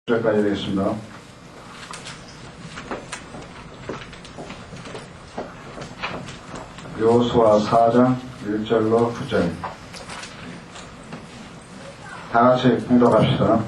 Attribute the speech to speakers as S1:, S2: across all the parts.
S1: 까지 되겠습니다. 여호수아 4장 1절로 9절. 다같이 봉독합시다.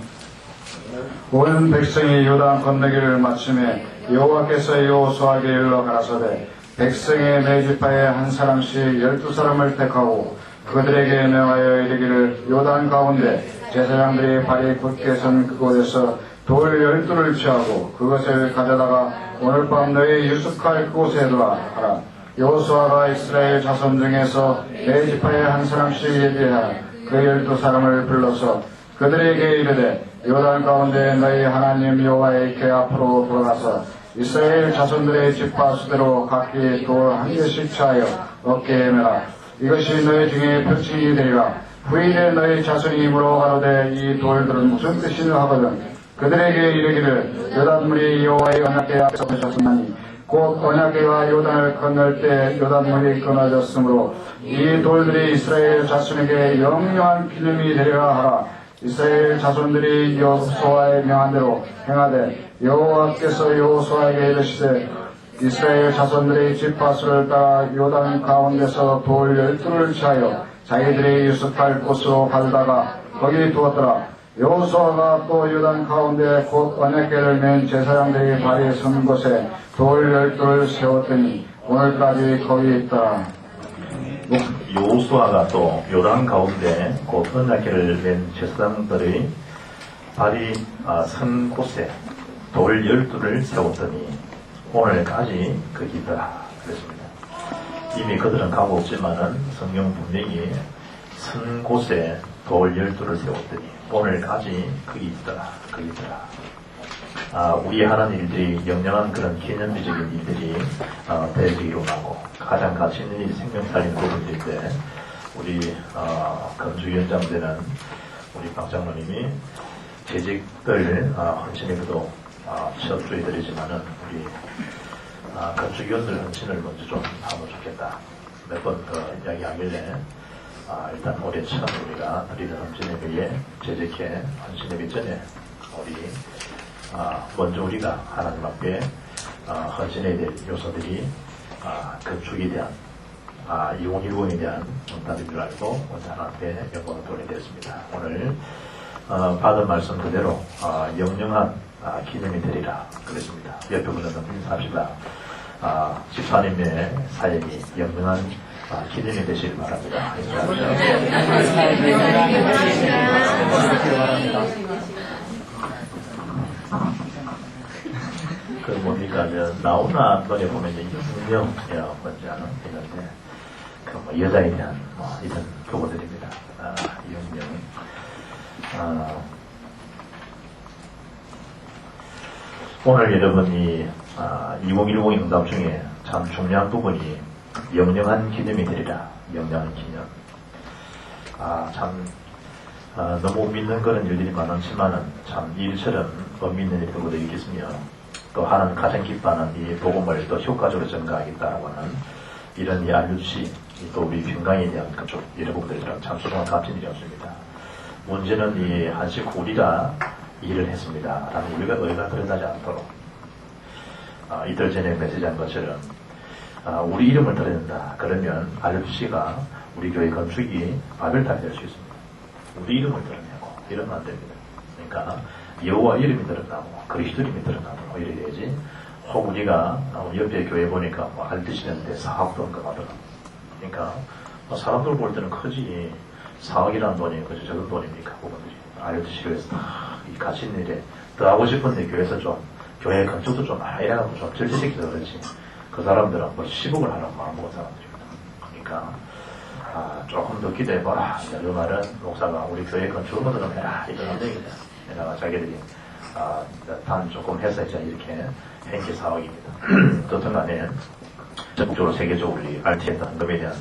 S1: 온 백성이 요단 건너기를 마침에 여호와께서 여호수아에게 일러 가라사대 백성의 네 지파에 한 사람씩 12사람을 택하고 그들에게 명하여 이르기를 요단 가운데 제사장들이 발이 굳게 선 그곳에서 돌 12를 취하고 그것을 가져다가 오늘 밤 너희 유숙할 그곳에 두라 하라. 여호수아가 이스라엘 자손 중에서 네 지파에 한 사람씩 예비하여 그 12사람을 불러서 그들에게 이르되 요단 가운데 너희 하나님 여호와의 궤 앞으로 돌아가서 이스라엘 자손들의 지파 수대로 각기 돌 한 개씩 취하여 어깨에 매라. 이것이 너희 중에 표징이 되리라. 후일에 너희 자손이 물어가로되 이 돌들은 무슨 뜻이냐 하거든 그들에게 이르기를 요단물이 여호와의 언약궤 앞에서 끊어졌으나니 곧 언약궤와 요단을 건널 때 요단물이 끊어졌으므로 이 돌들이 이스라엘 자손에게 영영한 기념이 되리라 하라. 이스라엘 자손들이 여호수아의 명한 대로 행하되 여호와께서 여호수아에게 이르시되 이스라엘 자손들의 지파수를 따라 요단 가운데서 돌 12를 취하여 자기들이 유숙할 곳으로 가져다가 거기 두었더라. 여호수아가 또 요단 가운데 곧 언약궤를 맨 제사장들이 발이 선 곳에 돌 12를 세웠더니 오늘까지 거기 있더라.
S2: 여호수아가 또 요단 가운데 곧 언약궤를 맨 제사장들의 발이 선 곳에 돌 12를 세웠더니 오늘까지 거기 있더라. 그랬습니다. 이미 그들은 가고 없지만은 성경 분명히 선 곳에 돌 12를 세웠더니 오늘까지 거기 있더라. 거기 있더라. 우리 하나님 일들이 영영한 그런 기념비적인 일들이 대거 일어나고 가장 가치 있는 일 생명 살리는 부분들인데 우리 건축위원장 되는 우리 박 장로님이 재직들 헌신에도 취업주의들이지만은 우리 건축위원들 헌신을 먼저 좀 하면 좋겠다. 몇 번 더 이야기하길래 일단 올해 처음 우리가 드리는 헌신예배에 재직회 헌신예배 전에 우리 먼저 우리가 하나님 앞에 헌신해야 될 요소들이 건축에 대한 2010에 대한 응답인 줄 알고 먼저 하나님 앞에 영광을 돌려드렸습니다. 오늘 받은 말씀 그대로 영영한 기념이 되리라 그랬습니다. 옆에 분들은 인사합시다. 집사님의 사역이 영영한 기념이 되시길 바랍니다. 그 뭡니까 나오나 노래 보면 영영이라고 먼저 하는 있는데 그 여자에 대한 이런 교보들입니다. 영영. 오늘 여러분이 2010 응답 중에 참 중요한 부분이 영영한 기념이 되리라. 영영한 기념. 참 너무 믿는 그런 일들이 많지만은 참 일처럼 못 믿는 일도 모두 있겠으며 또 하나는 가장 기뻐하는 이 복음을 또 효과적으로 전가하겠다라고 하는 이런 이 알류시 또 우리 평강에 대한 그쪽 이런 부분들이 참 소중한 값진 일이었습니다. 문제는 이 한식 우리가 일을 했습니다. 라는 우리가 의가 드러나지 않도록 이틀 전에 메시지한 것처럼 우리 이름을 드러낸다. 그러면 RFC가 우리 교회 건축이 바벨탑이 될 수 있습니다. 우리 이름을 드러내고 이러면 안 됩니다. 그러니까 여호와 이름이 드러나고 그리스도 이름이 드러나고 이래야지. 혹 우리가 옆에 교회 보니까 알뜰시는데 4억 돈 그만더라. 그러니까 사람들 볼 때는 크지 4억이라는 돈이 그저 적은 돈입니까? 그분들이 알뜰시 교회에서 이 가치 있는 일에 더 하고 싶은데 교회에서 좀 교회 건축도 좀 이래가지고 좀 절제시켜서 그렇지 그 사람들은 뭐 10억을 하라고 마음먹은 사람들입니다. 그러니까 조금 더 기대해봐라. 이 말은 목사가 우리 교회 건축을 좀 해라 이런 얘기입니다. 내가 자기들이 단 조금 해서 이제 이렇게 행기 사업입니다. 어떤 간에 전국적으로 세계적으로 우리 RT에서 헌금에 대한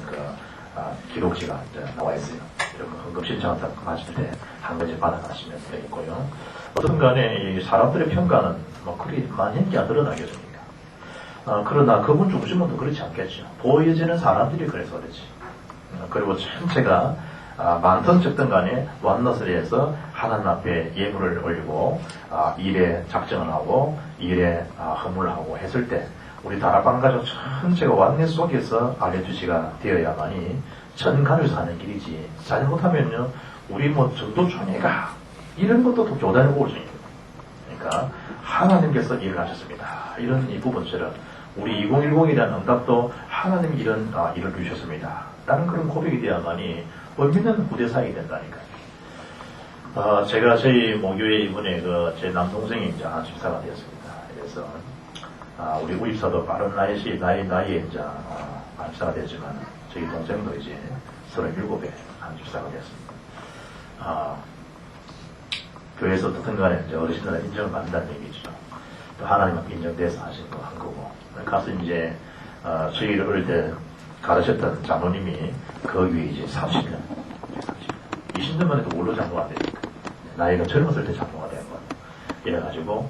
S2: 기록지가 나와 있어요. 이런 헌금 신청을 하실 때 한 가지 받아가시면 되겠고요. 어떤 간에 이 사람들의 평가는 그리 많이 안 드러나겠습니까? 그러나 그분 중심은 그렇지 않겠죠. 보여지는 사람들이 그래서 그렇지. 그리고 전체가 많든 적든 간에 완너스리에서 하나님 앞에 예물을 올리고 일에 작정을 하고 일에 헌물을 하고 했을 때 우리 다락방 가족 전체가 완내 속에서 알레투시가 되어야만이 전가를 사는 길이지. 잘못하면요 우리 뭐 전도총회가 이런 것도 또 교단의 보호중입니다. 그러니까 하나님께서 일을 하셨습니다. 이런 이 부분처럼 우리 2010이라는 응답도 하나님이 이런 일을 주셨습니다. 라는 그런 고백이 되어야만이 원민은 부대사역이 된다니까요. 제가 저희 모교회 이번에 제 남동생이 이제 집사가 되었습니다. 그래서 우리 우입사도 빠른 나이에 이제 집사가 되었지만 저희 동생도 이제 37에 집사가 되었습니다. 교회에서 어떤 간에 이제 어르신들의 인정을 받는다는 얘기죠. 또 하나님 앞에 인정돼서 하신 거 한 거고. 가서 이제 저희를 어릴 때 가르쳤던 장로님이 그 위에 이제 30년, 20년만 해도 올로 장로가 되니까 나이가 젊었을 때 장로가 된 거예요. 이래가지고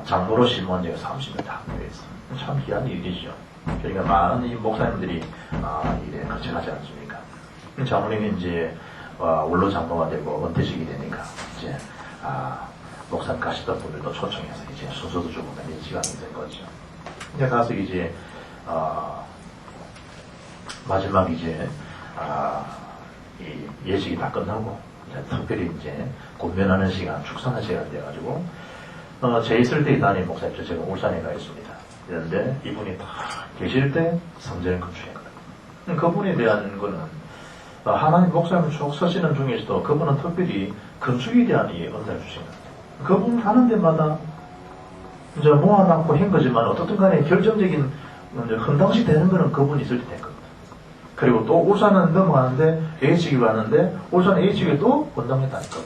S2: 장로로 심은 지가 30년 다 교회에서 참 귀한 일이죠. 그러니까 많은 이 목사님들이 일에 거쳐가지 않습니까? 장로님이 이제 올로 장로가 되고 은퇴식이 되니까 이제 목사님 가시던 분들도 초청해서 이제 순서도 주고 이런 시간이 된 거죠. 이제 가서 이제 마지막 이제 이 예식이 다 끝나고 이제 특별히 이제 권면하는 시간, 축사하는 시간이 돼가지고 제 있을 때 담임 목사님 제가 울산에 가 있습니다. 그런데 이분이 다 계실 때 성전을 건축했거든요. 그분에 대한 거는 하나님 목사님 쭉 서시는 중에서도 그분은 특별히 건축에 대한 이 은사를 주신 거예요. 그분 하는 데마다 이제 모아놓고 한 거지만 어떻든 간에 결정적인 헌당시 되는 거는 그분이 있을 때 된 겁니다. 그리고 또 울산은 넘어가는데 H집이 왔는데 울산 H집에 또 헌당했다니까.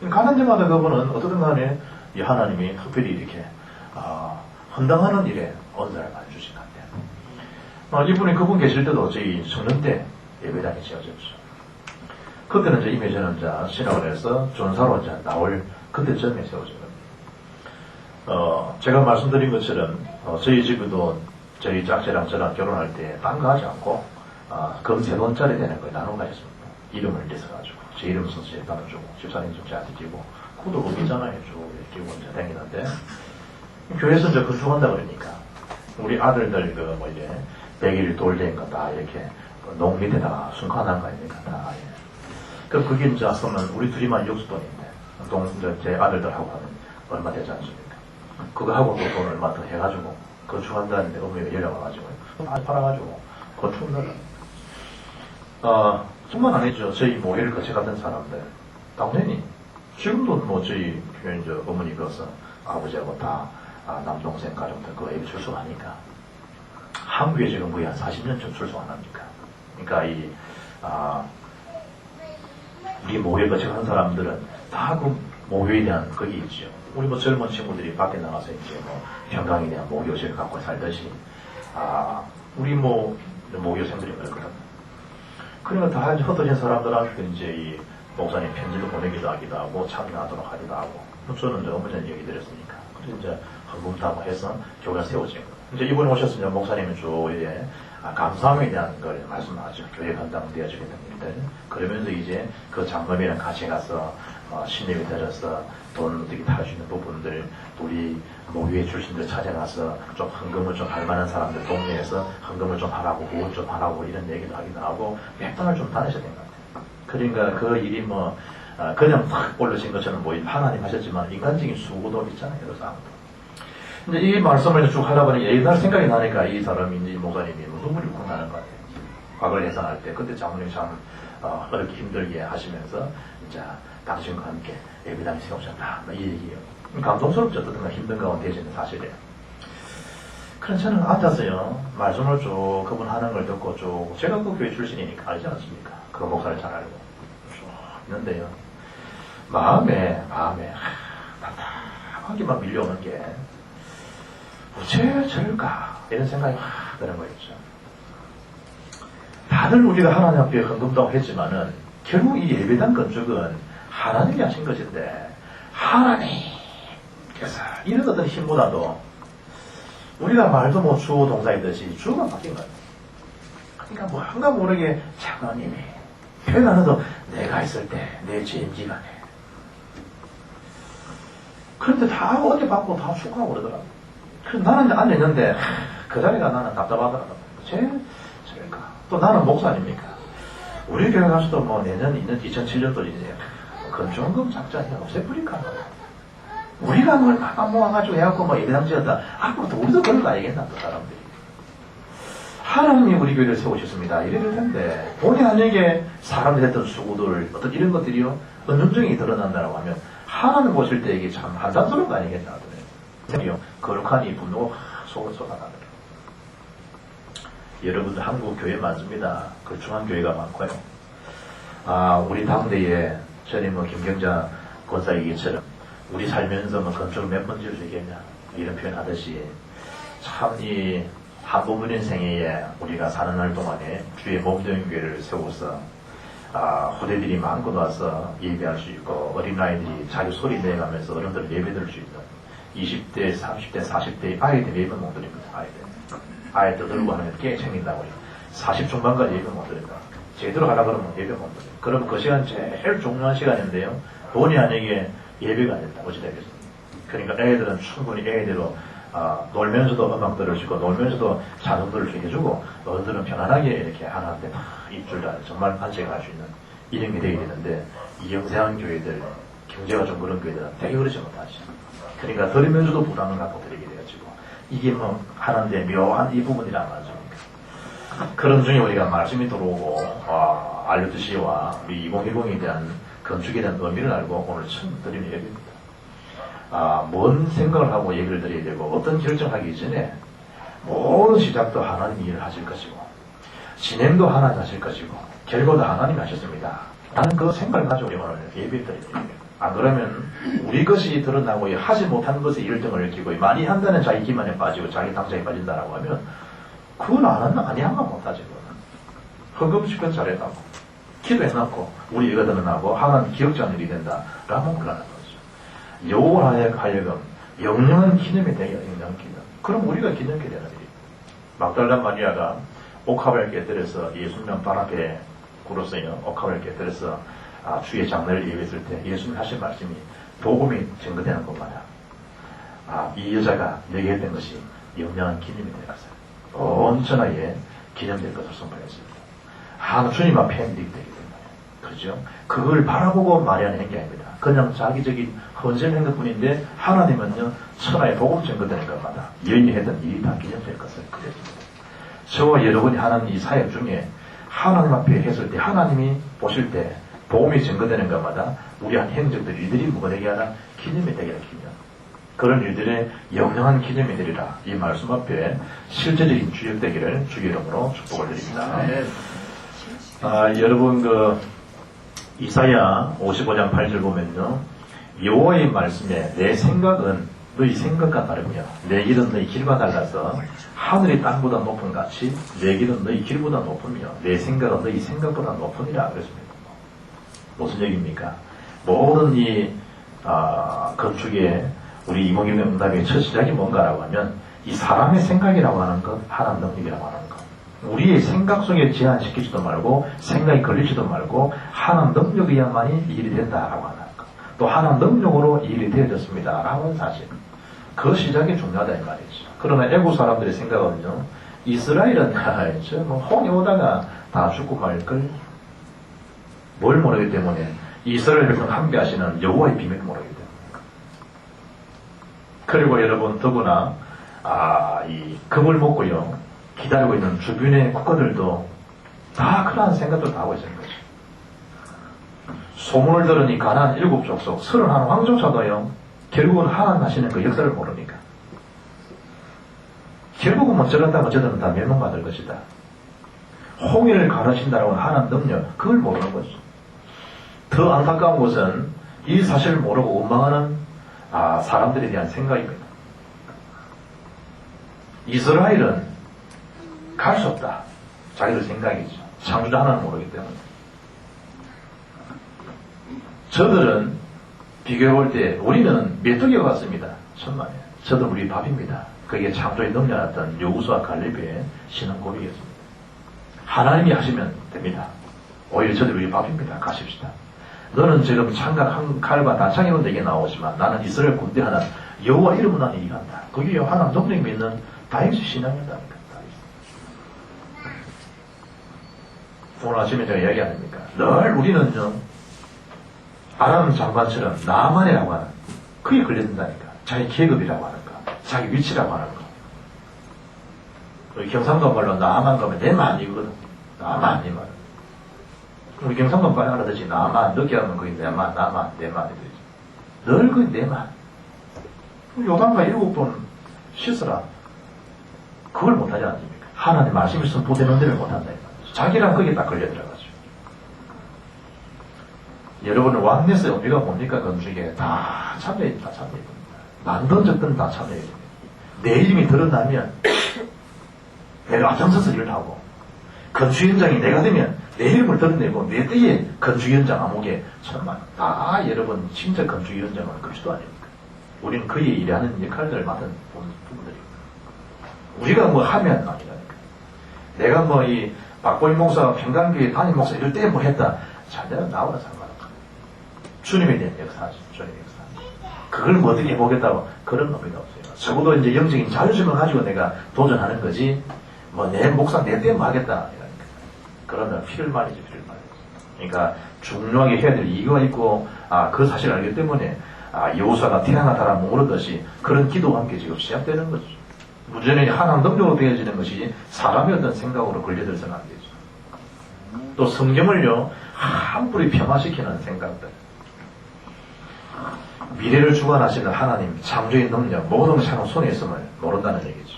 S2: 가는 데마다 그분은 어떻든 간에 이 하나님이 특별히 이렇게 헌당하는 일에 은사를 많이 주신 것 같아요. 이분이 그분 계실 때도 저희 청년 때 예배당이 지어졌죠. 그때는 이제 이미 저는 신학을 해서 전사로 이제 나올 그때쯤에 세워진 겁니다. 제가 말씀드린 것처럼 저희 집에도 저희 짝지랑 저랑 결혼할 때 딴 거 하지 않고 금 3돈짜리 되는 걸 나눠 가졌습니다. 이름을 냈어가지고 제 이름 써서 제 따로 주고 집사님 좀 저한테 끼고 그것도 의미잖아요. 쭉 끼고 이제 다니는데 교회에서 이제 건축한다 그러니까 우리 아들들 이제 100일 돌된 거 다 이렇게 농 밑에다가 순환한 거 아닙니까? 다. 그럼 그게 이제 쓰면 우리 둘이만 6돈인데 제 아들들하고 하면 얼마 되지 않습니까? 그거 하고 또 돈 얼마 더 해가지고 건축한다는데 어머니가 연락 와가지고 많이 팔아가지고 건축을 뿐만 아니죠. 저희 모회를 같이 갔던 사람들 당연히 지금도 뭐 저희 이제 어머니 그어서 아버지하고 다 남동생 가족들 그 애기 출소하니까 한국에 지금 거의 한 40년쯤 출소 안 합니까? 그러니까 우리 모회 같이 가는 사람들은 다 그 모교에 대한 그게 있죠. 우리 뭐 젊은 친구들이 밖에 나가서 이제 뭐 평강에 대한 모교식을 갖고 살듯이 우리 뭐 모교생들이 그렇거든요. 그러니까 다 이제 흩어진 사람들한테 이제 이 목사님 편지도 보내기도 하기도 하고 참여하도록 하기도 하고 저는 이제 어머니는 얘기 드렸으니까 그래서 이제 헌금하고 해서 교회가 세워진 거예요. 이제 이번에 오셨으면 목사님은 쭉 이제 감사함에 대한 걸 말씀하죠. 교회 감당되어지게 됩니다. 그러면서 이제 그 장로님이랑 같이 가서 신임이 들어서 돈 어떻게 탈 수 있는 부분들 우리 모교회 출신들 찾아가서 좀 헌금을 좀 할 만한 사람들 동네에서 헌금을 좀 하라고 후원 좀 하라고 이런 얘기도 하기도 하고 몇 달을 좀 다니셔야 된 것 같아요. 그러니까 그 일이 그냥 확 올라진 것처럼 하나님 하셨지만 인간적인 수고도 있잖아요. 그래서 아무도. 근데 이 말씀을 쭉 하다 보니 옛날 생각이 나니까 이 사람이 이제 목사님이 눈물이 욱욱 나는 것 같아요. 과거를 해상할 때 그때 장모님이 참 어렵게 힘들게 하시면서 이제 당신과 함께 예배당이 세우셨다 이 얘기예요. 감동스럽죠. 어떤 힘든 가운데 계시는 사실이에요. 그래서 저는 앉았어요. 말씀을 쭉 그분 하는 걸 듣고 쭉 제가 그 교회 출신이니까 알지 않습니까? 그 목사를 잘 알고 쭉 있는데요. 마음에 답답하게 막 밀려오는 게 어째 저럴까 이런 생각이 확 드는 거였죠. 다들 우리가 하나님 앞에 헌금도 했지만은 결국 이 예배당 건축은 하나님이 하신 것인데 하나님께서 이런 어떤 힘보다도 우리가 말도 못 주어 동사이듯이 주어가 바뀐 거예요. 그러니까 뭔가 모르게 장로님이 표현 안 해도 내가 있을 때 내 재임기간에 그런데 다 어디 받고 다 축하하고 그러더라고. 그래서 나는 앉아있는데 그 자리가 나는 답답하더라고. 제일까. 또 나는 목사 아닙니까? 우리 교회 가서도 뭐 내년 2007년도 이제 건축원금 작전이 없애버릴까. 우리가 그걸 다 모아가지고 해갖고 뭐 예배당 지었다. 앞으로도 우리도 그런 거 알겠나, 또 사람들이. 하나님이 우리 교회를 세우셨습니다. 이럴 텐데, 본의 아니게 사람들이 했던 수고들, 어떤 이런 것들이요, 은연중에 드러난다고 하면, 하나님 보실 때 이게 참 한탄스러운 거 아니겠나, 하더래요. 거룩한 이 분노가 속을 쏟아나더라고요. 여러분들 한국 교회 많습니다. 걸쭉한 교회가 많고요. 우리 당대에 전에 뭐 김경자 권사 얘기처럼 우리 살면서 뭐 건축을 몇 번 지을 수 있겠냐 이런 표현 하듯이 참 이 한부모님 생애에 우리가 사는 날 동안에 주의 몸되는 교회를 세워서 후대들이 마음껏 와서 예배할 수 있고 어린아이들이 자기 소리 내가면서 어른들 예배 드릴 수 있는 20대, 30대, 40대 아이들 예배 못 드립니다. 아이들 들고 하면 꽤 챙긴다고요. 40 중반까지 예배 못 드린다. 제대로 하라 그러면 예배 못 드려요. 그럼 그 시간 제일 중요한 시간인데요. 본의 아니게 예배가 안 된다. 어찌 되겠습니까? 그러니까 애들은 충분히 애대로 놀면서도 음악 들을 수 있고 놀면서도 자동 들을 수 있게 해주고 어른들은 편안하게 이렇게 하나한테 막 입줄 다 정말 반짝할 수 있는 이런 게 되게 되는데 이 영세한 교회들 경제가 좀 그런 교회들은 되게 그러지 못하죠. 그러니까 들으면서도 불안을 갖고 드리게 돼가지고 이게 뭐 하는데 묘한 이 부분이란 말입니까? 그런 중에 우리가 말씀이 들어오고 알려드시와 우리 2010에 대한 건축에 대한 의미를 알고 오늘 처음 드리는 예배입니다. 뭔 생각을 하고 얘기를 드려야 되고 어떤 결정하기 전에 모든 시작도 하나님이 일을 하실 것이고 진행도 하나님 하실 것이고 결과도 하나님이 하셨습니다. 나는 그 생각을 가지고 우리 오늘 예배 드립니다. 그러면 우리 것이 드러나고 하지 못한 것에 1등을 느끼고 많이 한다는 자기 기만에 빠지고 자기 당장에 빠진다라고 하면 그건 아니한가 못하지. 허금식은 잘해놨고 기도해놨고 우리 이가 드러나고 하나님 기억지 않는 일이 된다라면 그러는 거죠. 여호와의 하여금 영영한 기념이 되게 영영한 기념. 그럼 우리가 기념게 되는 일이. 막달라 마리아가 옥합을 깨뜨려서 예수님 발 앞에 굴었어요. 옥합을 깨뜨려서 주의 장례를 예배했을 때 예수님 하신 말씀이 복음이 증거되는 것마다 이 여자가 내게 했던 것이 영영한 기념이 되었어요. 온 천하에 기념될 것을 선포했습니다. 주님 앞에 행되게 되기 때문에. 그죠? 그걸 바라보고 마리아는 게 아닙니다. 그냥 자기적인 헌신 행동뿐인데 하나님은요 천하에 복음 증거되는 것마다 여인이 했던 일이 다 기념될 것을 그렸습니다. 저와 여러분이 하는 이 사역 중에 하나님 앞에 했을 때 하나님이 보실 때 복음이 증거되는 것마다 우리 한 행적들 이들이 뭐가 되게 하나 기념이 되게 하는 기념. 그런 일들의 영영한 기념이 되리라. 이 말씀 앞에 실제적인 주역되기를 주의 이름으로 축복을 드립니다. 여러분 이사야 55장 8절 보면요. 여호와의 말씀에 내 생각은 너희 생각과 다르며 내 길은 너희 길과 달라서 하늘이 땅보다 높은 같이 내 길은 너희 길보다 높으며 내 생각은 너희 생각보다 높으니라 그랬습니다. 무슨 얘기입니까? 모든 이 건축의 우리 이몽규의 응답의 첫 시작이 뭔가라고 하면 이 사람의 생각이라고 하는 것, 하나님 능력이라고 하는 것. 우리의 생각 속에 제한시키지도 말고 생각이 걸리지도 말고 하나님 능력에 의한만이 이 일이 된다라고 하는 것. 또 하나님 능력으로 이 일이 되어졌습니다라고 하는 사실. 그 시작이 중요하다 이 말이죠. 그러나 애국 사람들의 생각은요. 이스라엘은 홍해 오다가 다 죽고 말걸. 뭘 모르기 때문에 이스라엘 백성 함께하시는 여호와의 비밀을 모르기 때문에. 그리고 여러분 더구나 이 금을 먹고요 기다리고 있는 주변의 국가들도 다 그러한 생각도 다 하고 있는 거죠. 소문을 들은 이 가나안 7족속 31왕조차도요 결국은 하나님 하시는 그 역사를 모르니까 결국은 뭐 저런다 저런 다 멸망받을 것이다. 홍해를 가르친다라고 하나님 능력 그걸 모르는 거죠. 더 안타까운 것은 이 사실을 모르고 원망하는 사람들에 대한 생각입니다. 이스라엘은 갈 수 없다. 자기들 생각이죠. 창조자 하나는 모르기 때문에. 저들은 비교해볼 때 우리는 메뚜기와 같습니다. 천만에. 저들은 우리 밥입니다. 그게 창조의 능력이었던 여우수와 갈렙의 신앙 고백이었습니다. 하나님이 하시면 됩니다. 오히려 저들 우리 밥입니다. 가십시다. 너는 지금 창각 한 칼과 단창 이런 데게 나오지만 나는 이스라엘 군대 하나 여호와 이름으로 나는 일한다. 그게 하나님 능력 믿는 다윗의 신앙이다니까. 오늘 아침에 제가 이야기 아닙니까? 늘 우리는요, 아람 장관처럼 나만이라고 하는, 그게 걸려든다니까. 자기 계급이라고 하는 거, 자기 위치라고 하는 거. 우리 경상도 말로 나만 가면 내만 이거거든. 나만, 이 말. 우리 경상도 말 알아듣지. 나만, 늦게 하면 그게 내만, 나만, 내만. 늘 그게 내만. 요단가 7번 씻으라. 그걸 못하지 않습니까? 하나님 말씀이 선포되는 데를 못한다. 자기랑 거기에 딱 걸려들어가지고. 여러분, 왕래서 의미가 뭡니까? 건축에 다 참여입니다. 참여입니다. 만든 적들은 다 참여입니다. 내 이름이 드러나면 내가 앞장서서 일을 하고, 건축 현장이 내가 되면 내 이름을 드러내고 내 때에 건축 현장 암흑에 정말 다 여러분 진짜 건축 현장은 그리스도 아닙니까? 우리는 그의 일하는 역할들을 맡은 부분들입니다. 우리가 뭐 하면 아니라니까. 내가 뭐 이 박보인 목사, 평강교회 담임 목사 이럴 때 뭐 했다. 자, 내가 나오라 상관없다. 주님에 대한 역사죠. 주님의 역사. 그걸 뭐 어떻게 해보겠다고 그런 의미가 없어요. 적어도 이제 영적인 자존심을 가지고 내가 도전하는 거지. 뭐 내 목사 내 때 뭐 하겠다. 이러니까. 그러면 피를 말이지, 피를 말이지. 그러니까 중요하게 해야 될 이유가 있고, 그 사실을 알기 때문에 여호수아가 태양하다라 모르듯이 그런 기도와 함께 지금 시작되는 거죠. 문제는 하나님 능력으로 되어지는 것이 사람의 어떤 생각으로 걸려들어서는 안 되죠. 또 성경을요, 함부로 폄하시키는 생각들. 미래를 주관하시는 하나님, 창조의 능력, 모든 것이 하나님 손에 있음을 모른다는 얘기죠.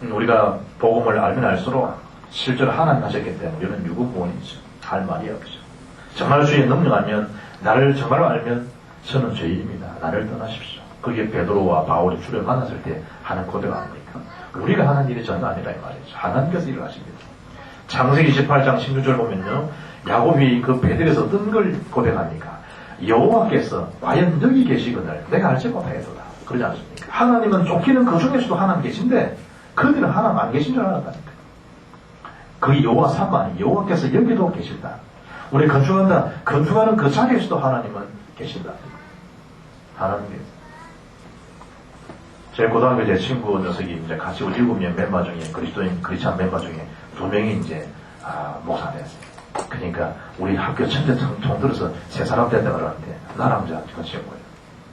S2: 우리가 복음을 알면 알수록 실제로 하나님 하셨기 때문에 우리는 유구무원이죠. 할 말이 없죠. 정말 주의 능력 알면, 나를 정말로 알면 저는 죄인입니다. 나를 떠나십시오. 그게 베드로와 바울이 주를 만났을 때 하는 고백 아닙니까? 우리가 하는 일이 전혀 아니라 이 말이죠. 하나님께서 일을 하십니다. 창세기 28장 16절 보면요, 야곱이 그 베들에서 어떤 걸 고백합니까? 여호와께서 과연 여기 계시거늘 내가 알지 못하겠도다. 그러지 않습니까? 하나님은 쫓기는 그 중에서도 하나님 계신데 그들은 하나님 안 계신 줄 알았다니까. 그 여호와 사만이 여호와께서 여기도 계신다. 우리 건축하는 그 자리에서도 하나님은 계신다. 하나님께서. 제 고등학교 제 친구 녀석이 이제 같이 우리 7명 멤버 중에 그리스도인 크리스찬 멤버 중에 2명이 이제 목사 됐어요. 그러니까 우리 학교 전체 총 들어서 3사람 됐다 그러는데 나랑 그 친구예요.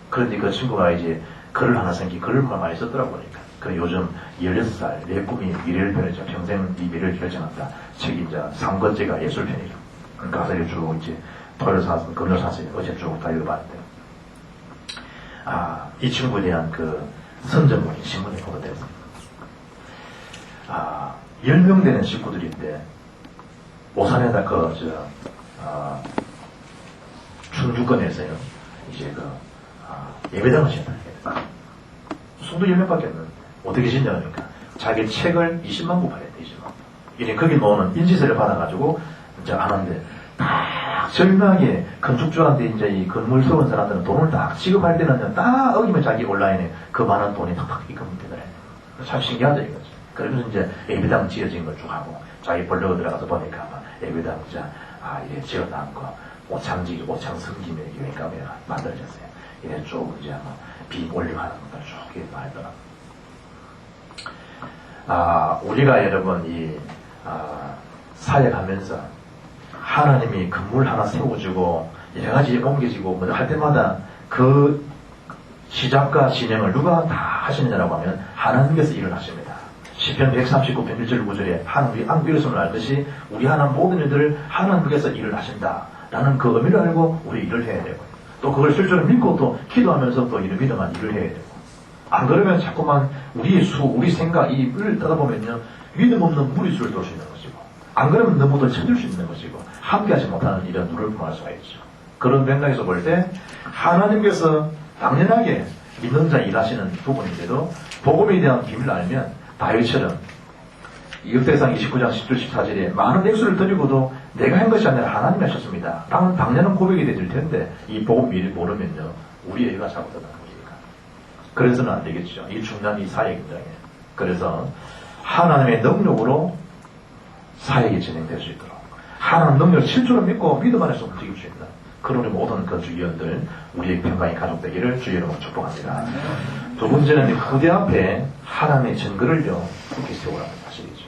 S2: 그런데 그 친구가 이제 글을 하나 쓴 게 글만 많이 썼더라고 보니까. 그 요즘 16살 내 꿈이 미래를 펼쳐 평생 이 미래를 결정한다. 책이 이제 3권째가 예술편이죠. 가서 쭉 이제 토요일 사서 금요일 사서 어제 쭉 다 읽어봤는데 이 친구에 대한 그 선전문이 신문에 보도됐습니다. 10명 되는 식구들인데 오산에다 충주권에서요 이제 예배당을 지었다. 숨도 10명밖에 없는데 어떻게 짓냐 그러니까 자기 책을 20만 부 팔았대. 20만 부. 이래 거기 놓는 인지세를 받아가지고 이제 하는데 딱 절묘하게 건축주한테 이제 이 건물 세운 사람들은 돈을 딱 지급할 때는 딱 어기면 자기 온라인에 그 많은 돈이 탁탁 입금이 되더래. 참 신기하다 이거지. 그러면서 이제 예배당 지어진 걸 쭉 하고 자기 본력으로 들어가서 보니까 아마 예배당 이래 지어놓은 거 오창 성김에 여기까지 만들어졌어요. 이래 쭉 이제 아마 비 올리고 하는 것들 쭉 이렇게 말더라. 우리가 여러분 사역하면서 하나님이 건물 하나 세워주고 여러 가지 옮겨지고 뭐 할 때마다 그 시작과 진행을 누가 다 하시느냐라고 하면 하나님께서 일을 하십니다. 시편 139편 1절 9절에 하나님이 안귀로서는 알듯이 우리 하나님 모든 일들을 하나님께서 일을 하신다라는 그 의미를 알고 우리 일을 해야 되고 또 그걸 실제로 믿고 또 기도하면서 또 이를 믿어만 일을 해야 되고 안 그러면 자꾸만 우리 생각 이를 떠다 보면요 믿음 없는 무리수를 돌 수 있는 것이고 안 그러면 너무 더 쳐줄 수 있는 것이고 함께하지 못하는 이런 누를 범할 수가 있죠. 그런 맥락에서 볼 때 하나님께서 당연하게 믿는 자 일하시는 부분인데도 복음에 대한 비밀을 알면 다윗처럼 역대상 29장 10절 14절에 많은 액수를 드리고도 내가 한 것이 아니라 하나님이 하셨습니다. 라는 당연한 고백이 되질 텐데 이 복음 미리 모르면요 우리 애가 잘못하는 거니까 그래서는 안 되겠죠. 이 중요한 이 사역 현장에. 그래서 하나님의 능력으로 사역이 진행될 수 있도록 하나님 능력을 실제로 믿고 믿음 안에서 움직일 수 있는 그런 모든 건축위원들 우리의 평강의 가족 되기를 주의 이름으로 축복합니다. 두 번째는 후대 앞에 하나님의 증거를요 굳게 세우라는 사실이죠.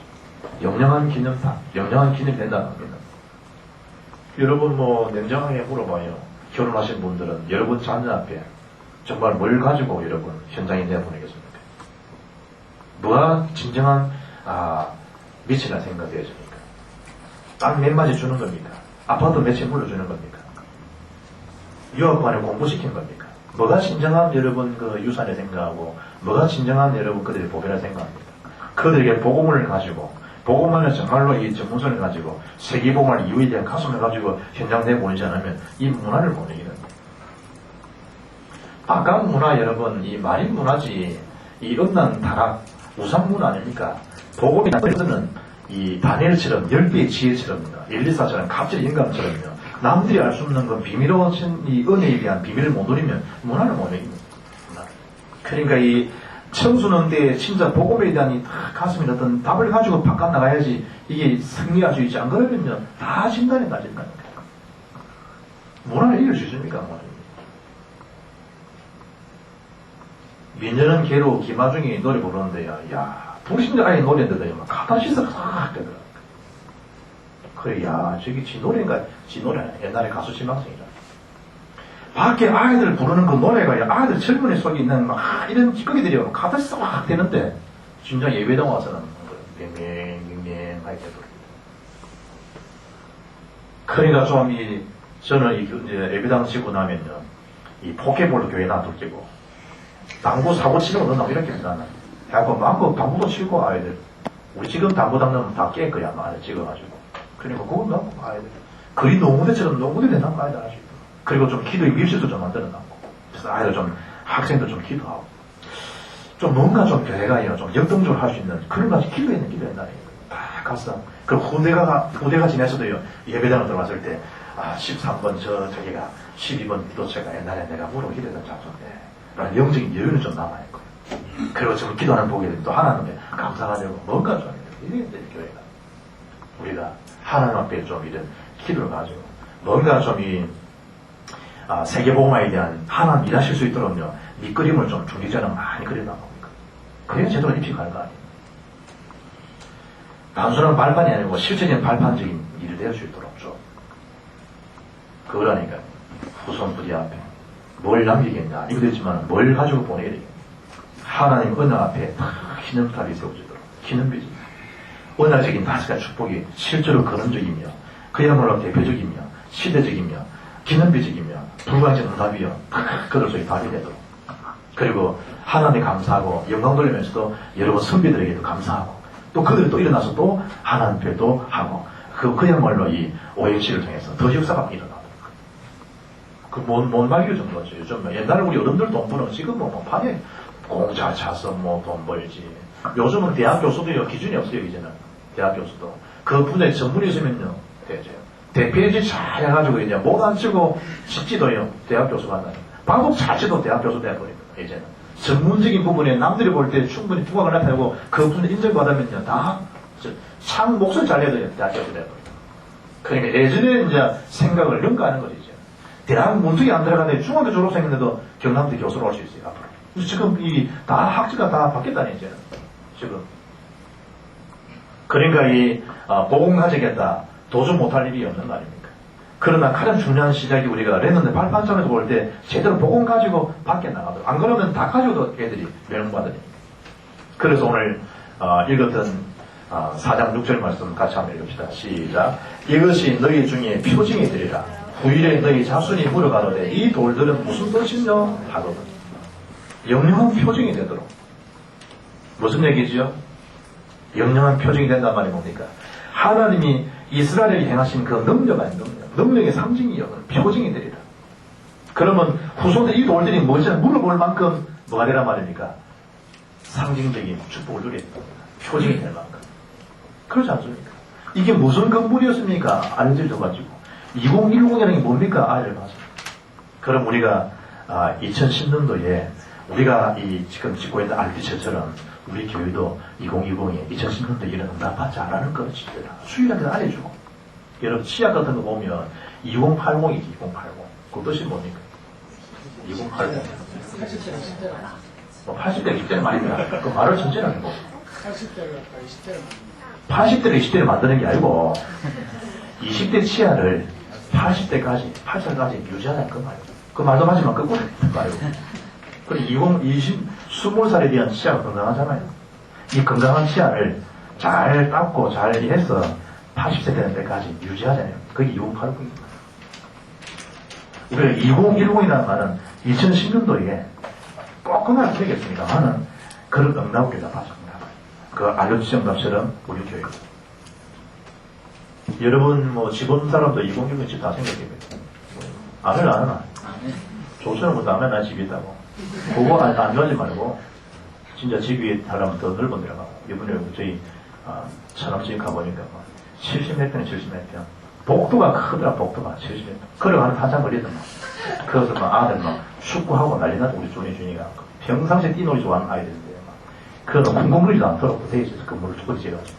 S2: 영영한 기념탑, 영영한 기념이 된다는 겁니다. 여러분 뭐 냉정하게 물어봐요. 결혼하신 분들은 여러분 자녀 앞에 정말 뭘 가지고 여러분 현장에 내보내겠습니까? 뭐가 진정한 미치나 생각되어집니까? 땅 몇 마디 주는 겁니까? 아파트 몇채 물려주는 겁니까? 유학관을 공부시킨 겁니까? 뭐가 진정한 여러분 그 유산을 생각하고 뭐가 진정한 여러분 그들의 복이라 생각합니까? 그들에게 복음을 가지고 복음만을 정말로 이 전문성을 가지고 세계복음을 이유에 대한 가슴을 가지고 현장 내보내지 않으면 이 문화를 못 이기는 거예요. 박강 문화 여러분 이 말인 문화지 이 음란 타락 우상 문화 아닙니까? 복음이 나는 이 다니엘처럼 10배의 지혜처럼요 엘리사처럼 갑질 인간처럼요 남들이 알 수 없는 건 비밀로운 이 은혜에 대한 비밀을 못 누리면 문화를 못 이깁니다. 그러니까 이 청소년 때 진짜 복음에 대한 이 가슴에 어떤 답을 가지고 바깥 나가야지 이게 승리할 수 있지. 안 그러면요 다 진단에 따진다니까. 문화를 이길 수 있습니까? 민현은 개로 김하중이 노래 부르는데요. 야 불신자 아예 노래인데도 막 카타시스가 싹 되더라고요. 그래, 야, 저기 지 노래인가? 지 노래 옛날에 가수 지망생이라. 밖에 아이들 부르는 그 노래가 아이들 젊은이 속에 있는 막 이런 기꺼기들이 카타시스 막 되는데 진짜 예배당 와서는 맹맹맹맹 하게 되더라고요. 그러니까 좀 저는 이제 예배당 지고 나면요 이 포켓볼도 교회 놔두고 당구 사고 치는 거 넣나 이렇게 했잖아. 해갖고 마음껏 당구도 치고 아이들 우리 지금 당구 담는 다 깰 거야 안에 찍어가지고. 그러니까 그건 넣고 아이들 그림 농구대처럼 농구대 대담 아이들 하시고 그리고 좀 기도의 밀실도 좀 만들어놨고 그래서 아이들 좀 학생들 좀 기도하고 좀 뭔가 좀 교회가 좀 역동적으로 할 수 있는 그런 가지 기도했는 기도했나요? 다 갔어. 그 후대가 지내서도요 예배당을 들어갔을 때 13번 저기가 12번 기도체가 옛날에 내가 물어 기도했던 장소인데 라는 영적인 여유는 좀 남아있고 그리고 지금 기도하는 보게 되면 또 하나님께 감사하려고 뭔가 좀 이래야 돼 교회가 우리가 하나님 앞에 좀 이런 기도를 가지고 뭔가 좀 세계복음화에 대한 하나님 일하실 수 있도록요 밑그림을 좀 중기자는 많이 그려놔 봅니까? 그래야 제대로 입히갈 거 아니에요. 단순한 발판이 아니고 실제적인 발판적인 일을 될 수 있도록 좀 그거라니까 후손 부디 앞에 뭘 남기겠냐 이거 됐지만 뭘 가지고 보내야 되겠냐 하나님 은혜 앞에 기념탑이 세워지도록 기념비지 은혜적인 5가지 축복이 실제로 근원적이며 그야말로 대표적이며 시대적이며 기념비적이며 불가항적 응답이며 그들 속에 답이 되도록 그리고 하나님에 감사하고 영광 돌리면서도 여러분 선비들에게도 감사하고 또 그들이 또 일어나서 또 하나님 앞에도 하고 그야말로 이 오행시를 통해서 더 역사가 일어나도록 뭔 말이죠 정도죠. 요즘 옛날에 우리 어른들 돈 버는 지금 뭐 판에 공자 차서 뭐 돈 벌지 요즘은 대학 교수도요 기준이 없어요 이제는 대학 교수도 그 분야에 전문이 있으면요 되죠. 대표지 잘 해가지고 이제 못 안 치고 집지도요 대학 교수가 한다니 방법 자체도 대학 교수 돼버립니다 이제는 전문적인 부분에 남들이 볼 때 충분히 두각을 나타내고 그 분을 인정받으면요 다 참 목소리 잘 내도 대학 교수 돼버립니다. 그러니까 예전에 이제 생각을 능가하는 거죠 이제 대학 문턱이 안 들어가는데 중학교 졸업생인데도 경남대 교수로 올 수 있어요 앞으로. 지금 다 학지가 다 바뀌었다니 이제는 지금. 그러니까 복음 가지겠다 도전 못할 일이 없는 거 아닙니까? 그러나 가장 중요한 시작이 우리가 랬는데 발판점에서 볼 때 제대로 복음 가지고 밖에 나가도록 안 그러면 다 가지고도 애들이 멸망받으니까. 그래서 오늘 읽었던 4장 6절 말씀 같이 한번 읽읍시다. 시작. 이것이 너희 중에 표징이 되리라. 후일에 너희 자손이 물어가로되 이 돌들은 무슨 뜻이냐 하거든. 영영한 표징이 되도록. 무슨 얘기죠? 영영한 표징이 된단 말이 뭡니까? 하나님이 이스라엘에게 행하신 그 능력의 상징이요. 표징이 되리라. 그러면 후손들 이 돌들이 무엇이냐 물어볼 만큼 뭐가 되란 말입니까? 상징적인 축복을 누리는 겁니다. 표징이 될 만큼. 그렇지 않습니까? 이게 무슨 건물이었습니까? 알려줘가지고 2010이라는 게 뭡니까? 알려봐서. 그럼 우리가 2010년도에 우리가 지금 짓고 있는 RP처처럼 우리 교회도 2020에 2010년도에 이런 응답 받지 않았는 것입니다. 수요일에 알려주고 여러분 치약 같은 거 보면 2080이지 2080. 그 뜻이 뭡니까? 2080. 뭐 80대가 10대를 많이 들어. 그 말을 천천히 하는 거. 80대를 20대를 만드는 게 아니고 20대 치아를 80대까지 80살까지 유지하는 그 말이에요. 그 말도 하지만 거꾸로 했던 거 아니고. 그리고 20살에 대한 치아가 건강하잖아요. 이 건강한 치아를 잘 닦고 잘 해서 80세 되는 데까지 유지하잖아요. 그게 2080입니다. 우리가 2010이라는 말은 2010년도에 조그맣게 얘기했습니다만은 그런 응답을 우리가 받습니다. 그 알려주신 것처럼 우리 교육. 여러분 뭐 집온 사람도 2010 집 다 생겼겠죠. 아멘 안 하나? 조선은 뭐 아멘 안 집이 있다고. 그거 안 좋아하지 말고 진짜 집 위에 하려면 더 넓은 데가 가고 이번에 저희 천암집 가보니까 70몇 평에 70몇 평. 복도가 크더라. 복도가 70몇 평. 걸어가는 한참 걸리더만. 그래서 막 아들 막 축구하고 난리 나도 우리 조니 준이가 평상시에 뛰놀이 좋아하는 아이들인데 막 그거 쿵쿵거리지도 않도록 돼 있어서 건물을 축구를 지어가지고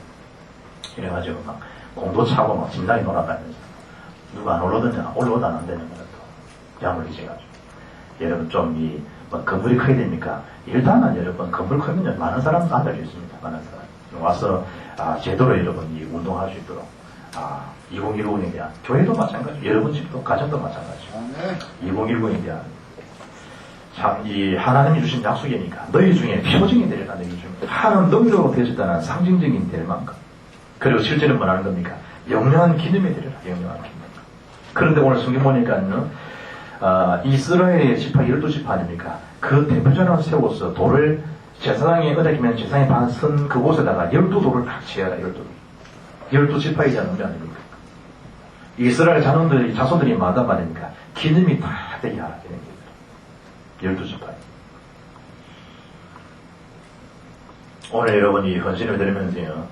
S2: 이래가지고 막 공도 차고 막 진단이 놀아다니면서 누가 안 올라오더냐 올라오도 안 되는 거야 또 야물리져가지고 여러분 좀 뭐 건물이 크게 됩니까? 일단은 여러분 건물 크면 많은 사람 앉을 수 있습니다. 많은 사람 와서 제대로 여러분 이 운동할 수 있도록 2010에 대한 교회도 마찬가지 여러분 집도 가정도 마찬가지고 2010에 대한 참 이 하나님이 주신 약속이니까 너희 중에 표징이 되리라 너희 중에 하나님 능력으로 되셨다는 상징적인 될 만큼 그리고 실제는 뭐라는 겁니까? 영영한 기념이 되리라 영영한 기념. 그런데 오늘 성경 보니까는 이스라엘의 지파 12지파 아닙니까? 그 대표자를 세워서 돌을 제사장이 어저께면 제사장이 반선 그곳에다가 12돌을 딱 지어라 12돌 12지파이지 않는 게 아닙니까? 이스라엘 자손들이 만단 말입니까? 기념이 다 되게 하라 기념이 12지파. 오늘 여러분이 헌신을 드리면서요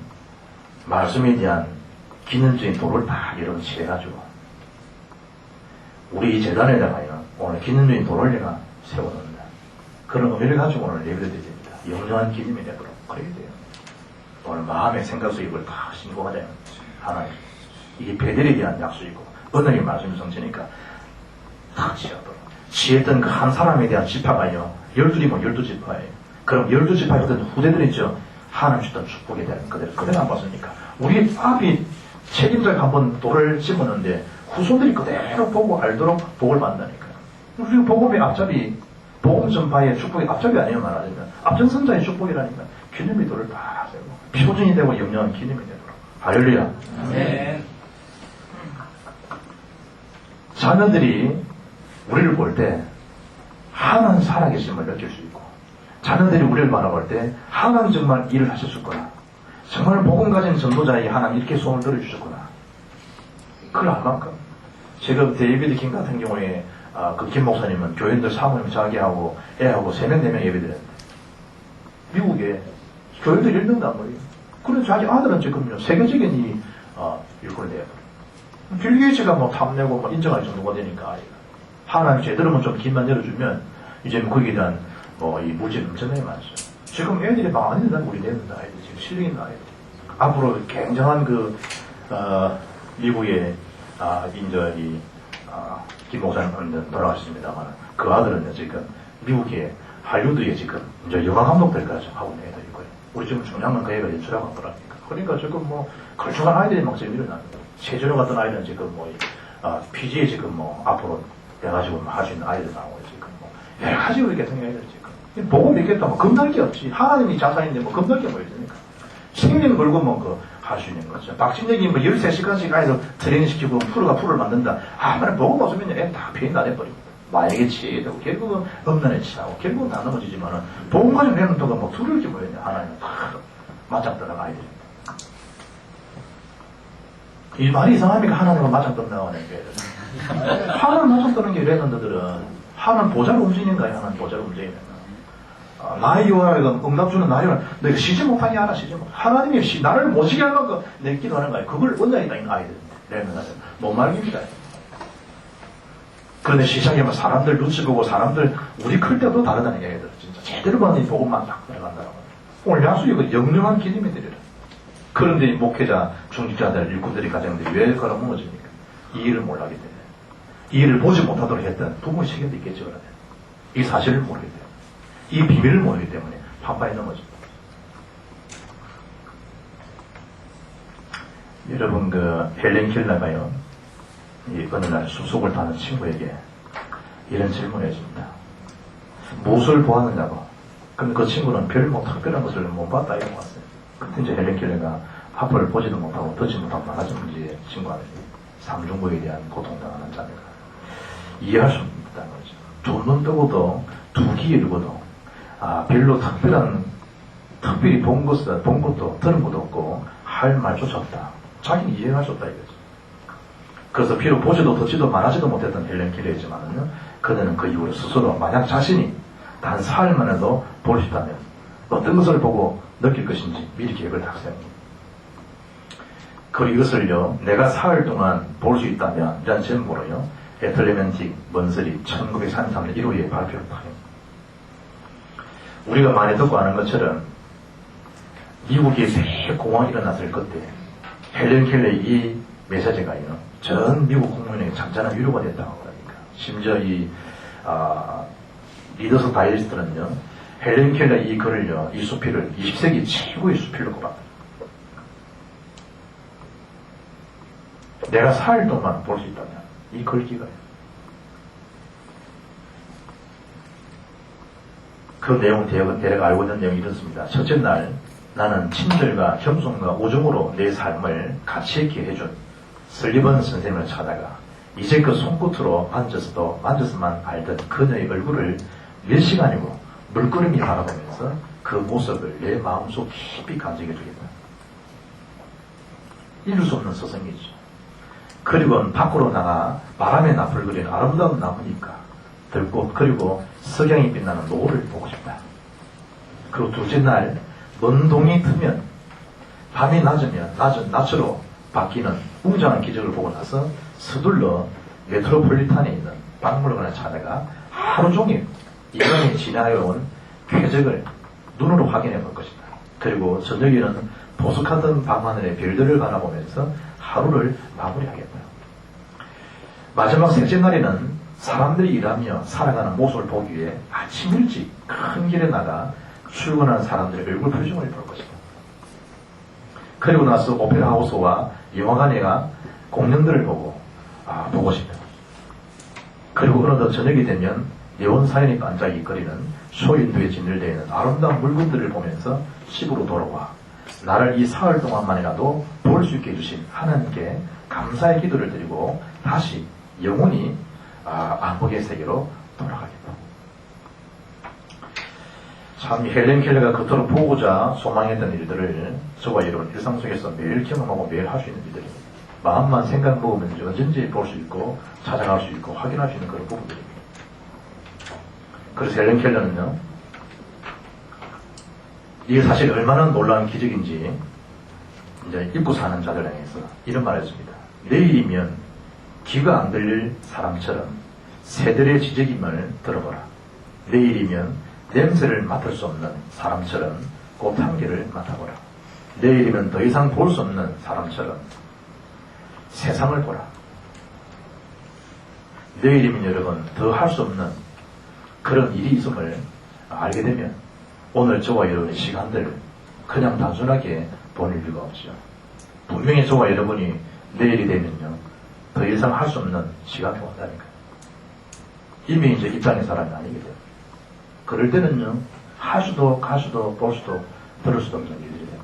S2: 말씀에 대한 기능적인 돌을 다 여러분 지어가지고 우리 이 재단에다가요 오늘 기능적인 돌을 내가 세워놓는다. 그런 의미를 가지고 오늘 예배를 드립니다. 영영한 기념이 되도록 그래야 돼요. 오늘 마음의 생각 속에 이걸 다 신고하자요. 하나님 이게 베델에 대한 약속이고 언어의 말씀이 성취니까 다 지어도록 지었던 그 한 사람에 대한 지파가요 12이면 12지파예요. 그럼 12지파의 어떤 후대들이 있죠. 하나님 주던 축복에 대한 그대로 안 봤습니까? 우리 앞이 책임자가 한번 돌을 심었는데 후손들이 그대로 보고 알도록 복을 받는다니까요. 우리 복음의 앞잡이, 복음 전파의 축복의 앞잡이 아니에요 말하자면 앞전선자의 축복이라니까 기념의 돌을 다 세우고 표준이 되고 영영한 기념이 되도록 할렐루야.
S3: 네.
S2: 자녀들이 우리를 볼 때 하나님 살아계심을 느낄 수 있고 자녀들이 우리를 바라볼 때 하나님 정말 일을 하셨었구나. 정말 복음 가진 전도자에게 하나님 이렇게 소원을 들어주셨구나. 그걸 알 만큼 지금 데이비드 킹 같은 경우에 그 김 목사님은 교인들 사모님 자기하고 애하고 3명 4명 예배드렸는데 미국에 교인들 1명도 안 모여요. 그래서 자기 아들은 지금요 세계적인 이 일꾼이 돼요. 빌 게이츠가 뭐 탐내고 뭐 인정할 정도가 되니까 아이가. 하나님 제대로만 좀 길만 열어주면 이제는 거기에 대한 뭐 이 물질이 엄청나게 많죠. 지금 애들이 많이 된다는 우리 내는 아이들 지금 실력 있는 아이들. 앞으로 굉장한 그 미국의 인저이 김 목사님 돌아가셨습니다만 그 아들은 지금 미국의 할리우드에 지금 이제 영화 감독들까지 하고 있는 애들이 있고요. 우리 지금 중요한 건 그 애가 연출하고 있더라니까. 그러니까 지금 뭐 걸쭉한 아이들이 막 지금 일어납니다. 최준호 같은 아이들은 지금 뭐 PG에 지금 뭐 앞으로 돼가지고 뭐 할 수 있는 아이들 나오고 지금 뭐 여러 가지 이렇게 생긴 아이들 지금 보고 믿겠다 뭐 겁날 게 없지. 하나님이 자산인데 뭐 겁날 게 뭐 있습니까? 생명 걸고 뭐 할 수 있는 거죠. 박진혁이 뭐 13시간씩 가서 트레이닝 시키고 프로가 프로를 만든다. 말을 보고 없으면 애 다 피해 나내버리고 마약에 취해 되고 결국은 음란에 취하고 결국은 다 넘어지지만은 보험까지 내는 동안 뭐 두려울 게 뭐였냐. 하나님은 다 맞짱떠는 아이들입니다. 이 말이 이상합니까? 하나님과 맞짱떠는 게. 하나님 맞짱떠는 게 레전드들은 하나님 보좌로 움직이는 거야. 하나님 보좌로 움직이는 거야. 나의 요한이가 응답 주는 나의 요한 너희가 쉬지 못하게 하라 쉬지 못 하나님이 나를 모시게 하려고 내 기도하는 거야. 그걸 원장이 있는 아이들 못 말깁니다. 그런데 시장에 사람들 눈치 보고 사람들 우리 클 때도 다르다는 얘기들 진짜 제대로 받는 복음만 딱 들어간다고. 오늘 약속이 그 영영한 기념이 되리라. 그런데 목회자 중직자들, 일꾼들이 가정들이 왜 걸어무너집니까? 이 일을 몰라기 때문에. 이 일을 보지 못하도록 했던 부모의 책임도 있겠죠, 그러면. 이 사실을 모르기 때문에. 이 비밀을 모르기 때문에 판판이 넘어집니다. 여러분, 헬렌 켈러가요, 어느 날 수속을 타는 친구에게 이런 질문을 해줍니다. 무엇을 보았느냐고. 근데 그 친구는 별 특별한 것을 못 봤다 이러고 왔어요. 그때 이제 헬렌 켈러가 앞을 보지도 못하고 듣지 못하고 나가진 문제의 친구한테 삼중고에 대한 고통당하는 자매가 이해할 수 없다는 거죠. 두 눈 뜨고도 두 귀 이르고도 별로 특별히 본 것도 들은 것도 없고 할 말조차 없다. 자기는 이해할 수 없다 이거죠. 그래서 비록 보지도 듣지도 말하지도 못했던 헬렌 켈러이지만은요, 그는 그 이후로 스스로 만약 자신이 단 사흘만 해도 볼 수 있다면 어떤 것을 보고 느낄 것인지 미리 계획을 다 세웁니다. 그리고 이것을요, 내가 사흘 동안 볼 수 있다면 이란 제목으로요, 애틀레멘틱 먼스리 1933년 1호에 발표를 하요. 우리가 많이 듣고 아는 것처럼 미국에 새 공황이 일어났을 그때 헬렌 켈러의 이 메시지가요, 전 미국 국민에게 잔잔한 위로가 됐다고 합니다. 심지어 이 리더스 다이제스트는요, 헬렌 켈러의 이 글을요, 이 수필을 20세기 최고의 수필로 꼽았다. 내가 사흘 동안 볼 수 있다면 이 글귀가요. 그 내용 대략 알고 있는 내용이 이렇습니다. 첫째 날 나는 친절과 겸손과 우정으로 내 삶을 가치 있게 해준 슬리번 선생님을 찾아가 이제 그 손끝으로 만져서만 알던 그녀의 얼굴을 몇 시간이고 물끄러미 바라보면서 그 모습을 내 마음속 깊이 간직해 주겠다. 이룰 수 없는 서성이죠. 그리고 밖으로 나가 바람에 나풀거리는 아름다운 나무니까 들꽃, 그리고 석양이 빛나는 노을을 보고 싶다. 그리고 둘째 날 먼 동이 트면 밤이 낮으면 낮으로 바뀌는 웅장한 기적을 보고 나서 서둘러 메트로폴리탄에 있는 박물관을 찾아가 하루 종일 인간이 지나온 쾌적을 눈으로 확인해 볼 것이다. 그리고 저녁에는 보석하던 밤하늘의 별들을 바라보면서 하루를 마무리하겠다. 마지막 셋째 날에는 사람들이 일하며 살아가는 모습을 보기 위해 아침 일찍 큰 길에 나가 출근하는 사람들의 얼굴 표정을 볼 것이다. 그리고 나서 오페라 하우스와 영화관에 가 공연들을 보고 싶다. 그리고 어느덧 저녁이 되면 네온 사연이 반짝이거리는 쇼윈도에 진열되어 있는 아름다운 물건들을 보면서 집으로 돌아와 나를 이 사흘 동안만이라도 볼 수 있게 해주신 하나님께 감사의 기도를 드리고 다시 영원히 암흑의 세계로 돌아가겠다. 참 헬렌 켈러가 그토록 보고자 소망했던 일들을 저와 여러분 일상 속에서 매일 경험하고 매일 할 수 있는 일들입니다. 마음만 생각 먹으면 언제든지 볼 수 있고 찾아갈 수 있고 확인할 수 있는 그런 부분들입니다. 그래서 헬렌 켈러는요, 이게 사실 얼마나 놀라운 기적인지 이제 입고 사는 자들 향해서 이런 말을 했습니다. 내일이면 귀가 안 들릴 사람처럼 새들의 지저귀를 들어보라. 내일이면 냄새를 맡을 수 없는 사람처럼 꽃향기를 맡아보라. 내일이면 더 이상 볼 수 없는 사람처럼 세상을 보라. 내일이면 여러분 더 할 수 없는 그런 일이 있음을 알게 되면 오늘 저와 여러분의 시간들 그냥 단순하게 보낼 이유가 없죠. 분명히 저와 여러분이 내일이 되면요, 더 이상 할 수 없는 시간이 온다니까요. 이미 이제 입장의 사람이 아니게 돼요. 그럴 때는요, 하수도 가수도 볼 수도 들을 수도 없는 일들이 된 거예요.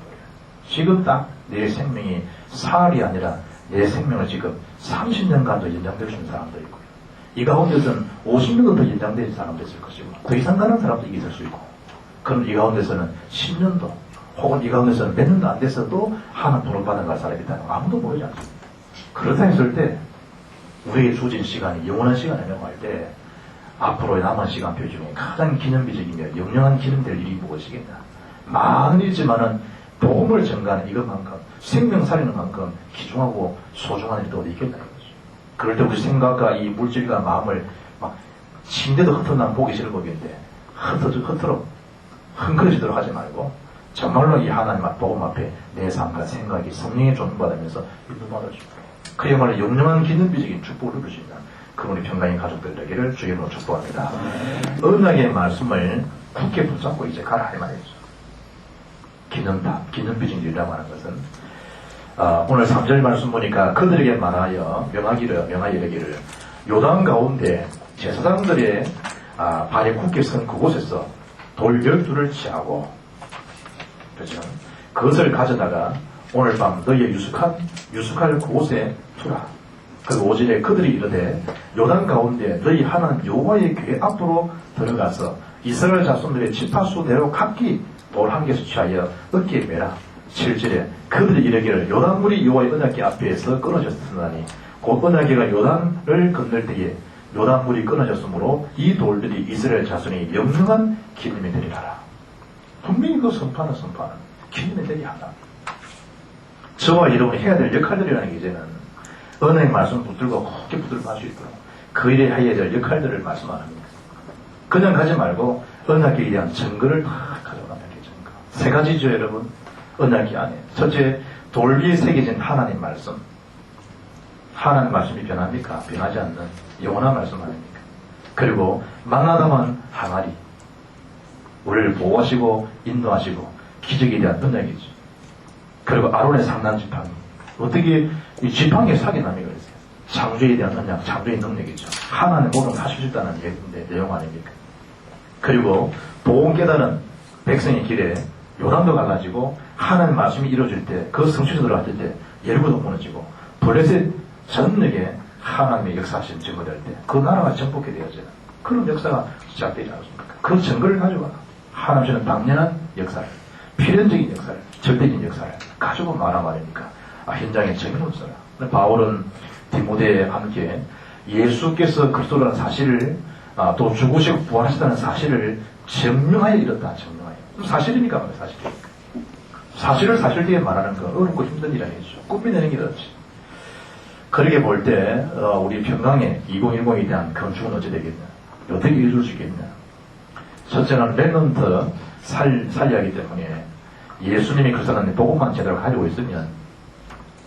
S2: 지금 딱 내 생명이 사흘이 아니라 내 생명을 지금 30년간도 연장될 수 있는 사람도 있고요. 이 가운데서는 50년도 더 연장된 사람도 있을 것이고 더 이상 가는 사람도 있을 수 있고, 그럼 이 가운데서는 10년도 혹은 이 가운데서는 몇 년도 안 돼서도 하나 부름받아 갈 사람이 있다는 거 아무도 모르지 않습니다. 그렇다 했을 때 우리에게 주어진 시간이 영원한 시간을 명할 때 앞으로의 남은 시간표 중에 가장 기념비적이며 영영한 기념될 일이 무엇이겠냐. 많은 일이지만은 복음을 전가하는 이것만큼 생명 살리는 만큼 귀중하고 소중한 일도 어디 있겠나 이거죠. 그럴 때 우리 생각과 이 물질과 마음을 막 침대도 흩어난 보기 싫은 법인데 흩어져 흥그러지도록 하지 말고 정말로 이 하나님 앞 복음 앞에 내 삶과 생각이 성령의 존중받으면서 인도받아줍니다. 그야말로 영영한 기념비적인 축복을 누리십니다. 그분의 평강의 가족들 되기를 주의 이름으로 축복합니다. 언약의 말씀을 굳게 붙잡고 이제 가라 이 말이죠. 기념비적이라고 하는 것은 오늘 3절 말씀 보니까 그들에게 말하여 명하여 이르기를 요단 가운데 제사장들의 발에 굳게 선 그곳에서 돌 12를 취하고 그렇죠? 그것을 가져다가 오늘 밤 너희의 유숙할 그곳에 두라. 그 5절에 그들이 이르되 요단 가운데 너희 하나님 여호와의 궤 앞으로 들어가서 이스라엘 자손들의 지파수대로 각기 돌 한 개씩 취하여 어깨에 매라. 7절에 그들이 이르기를 요단물이 여호와의 언약궤 앞에서 끊어졌으나니 곧 언약궤가 요단을 건널 때에 요단물이 끊어졌으므로 이 돌들이 이스라엘 자손이 영영한 기념이 되리라. 분명히 그 선포하는 기념이 되리 하나. 저와 여러분이 해야 될 역할들이라는 게 이제는 언약의 말씀 붙들고 굳게 붙들고 갈 수 있도록 그 일에 해야 될 역할들을 말씀하는 겁니다. 그냥 가지 말고 언약궤에 대한 증거를 다 가져가는 게 증거. 세 가지죠 여러분. 언약궤 안에 첫째 돌 위에 새겨진 하나님 말씀. 하나님 말씀이 변합니까? 변하지 않는 영원한 말씀 아닙니까? 그리고 만나다만 항아리 우리를 보호하시고 인도하시고 기적에 대한 언약이죠. 그리고 아론의 상단 지팡이 어떻게 이 지팡이에 사기남이 그랬어요. 창조에 대한 언약, 창조의 능력이죠. 하나님 모든 하실 수 있다는 내용 아닙니까? 그리고 복음 깨달은 백성의 길에 요단도 갈라지고 하나님 말씀이 이루어질 때 그 성취로 들어갔을 때 예루고도 무너지고 블레셋 전역에 하나님의 역사하심 증거될 때 그 나라가 정복해 되어지는 그런 역사가 시작되지 않습니까? 그 증거를 가지고 하나님은 당연한 역사를 필연적인 역사를 절대적인 역사를 가지고 말한 말입니까? 현장에 정의로서라. 바울은 디모데에 함께 예수께서 그리스도라는 사실을 또 죽으시고 부활하셨다는 사실을 증명하여 이뤘다. 증명하여. 사실이니까 말이야. 사실이니까. 사실을 사실 뒤에 말하는 건 어렵고 힘든 일 아니죠. 꾸며내는 게 어렵지. 그렇게 볼 때 우리 평강의 2010에 대한 건축은 어찌 되겠냐. 어떻게 이룰 수 있겠냐. 첫째는 랩런트 살려야 하기 때문에 예수님이 그리스도라는 복음만 제대로 가지고 있으면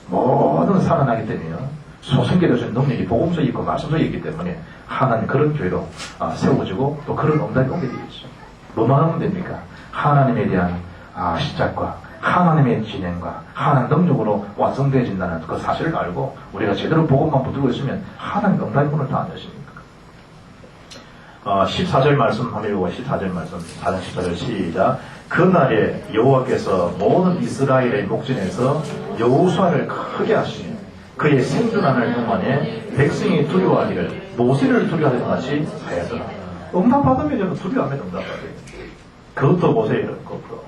S2: 모든 살아나기 때문에 소생계로 준 능력이 복음서에 있고 말씀서에 있기 때문에 하나님 그런 교회로 세워지고 또 그런 응답이 오게 되겠죠. 뭐만 하면 됩니까? 하나님에 대한 시작과 하나님의 진행과 하나님 능력으로 완성되어진다는 그 사실을 알고 우리가 제대로 복음만 붙들고 있으면 하나님 응답의 문을 다 안 여십니까? 14절 말씀 한번 읽어보고 14절 말씀 4장 14절 시작. 그날에 여호와께서 모든 이스라엘의 목전에서 여호수아를 크게 하시니 그의 생존하는 동안에 백성이 두려워하기를 모세를 두려워하던 같이 하였더라. 응답받으면 저는 두려워하면 응답받아요. 그것도 보세요. 이런 것도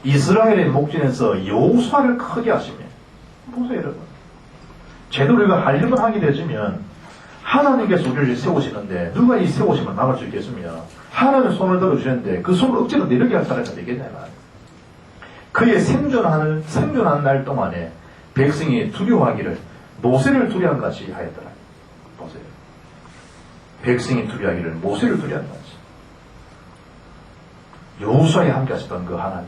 S2: 이스라엘의 목전에서 여호수아를 크게 하시면 보세요 여러분. 제대로 우리가 하려면 하게 되지면 하나님께서 우리를 세우시는데 누가 이 세우심을 막을 수 있겠으며 하나님의 손을 들어주시는데 그 손을 억지로 내리게 할 사람이 되겠냐 말이에요. 그의 생존한 날 동안에 백성이 두려워하기를 모세를 두려워한 같이 하였더라. 보세요. 백성이 두려워하기를 모세를 두려워한 같이. 여호수아에 함께 하셨던 그 하나님,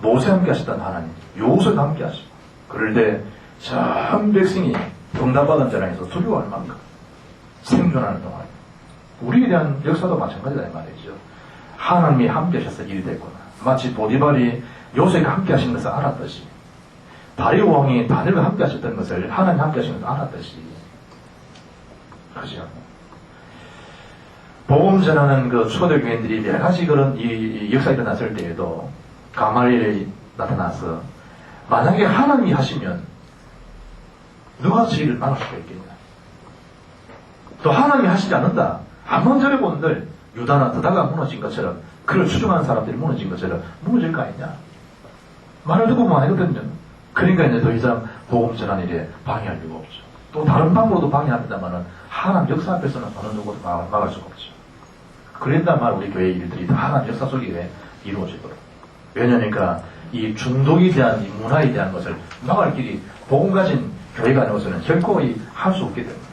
S2: 모세 함께 하셨던 하나님, 여호수아도 함께 하시고 그럴 때 전 백성이 응답받은 자랑에서 두려워할 만큼 생존하는 동안 우리에 대한 역사도 마찬가지다 이 말이죠. 하나님이 함께 하셔서 일이 됐구나. 마치 보디발이 요셉과 함께 하신 것을 알았듯이 다리오 왕이 다니엘과 함께 하셨던 것을 하나님 함께 하신 것을 알았듯이 그렇죠. 복음 전하는 그 초대교인들이 여러 가지 그런 이 역사가 일어났을 때에도 가말리엘이 나타나서 만약에 하나님이 하시면 누가 저 일을 막을 수가 있겠냐. 또 하나님이 하시지 않는다. 한번 저래본들 유다나 드다가 무너진 것처럼 그를 추종하는 사람들이 무너진 것처럼 무너질 거 아니냐. 말을 듣고 뭐 하거든요. 그러니까 이제 더 이상 복음 전한 일에 방해할 이유가 없죠. 또 다른 방법으로도 방해합니다만은 하나님 역사 앞에서는 어느 누구도 막을 수가 없죠. 그런다만 우리 교회 일들이 다 하나님 역사 속에 이루어지도록. 왜냐니까 이 중독에 대한 이 문화에 대한 것을 막을 길이 복음 가진 교회가 아니고서는 결코 할 수 없게 됩니다.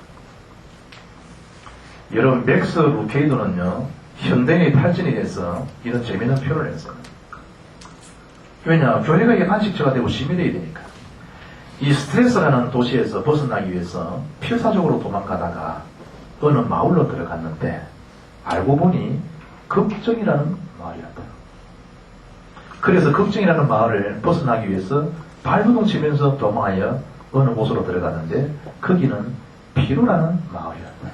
S2: 여러분 맥스 루케이도는요 현대의 탈진에 대해서 이런 재미있는 표현을 했어요. 왜냐, 교회가 이게 안식처가 되고 힘이 되어야 되니까. 이 스트레스라는 도시에서 벗어나기 위해서 필사적으로 도망가다가 어느 마을로 들어갔는데 알고 보니 걱정이라는 마을이었다. 그래서 걱정이라는 마을을 벗어나기 위해서 발버둥 치면서 도망하여 어느 곳으로 들어갔는데 거기는 피로라는 마을이었다.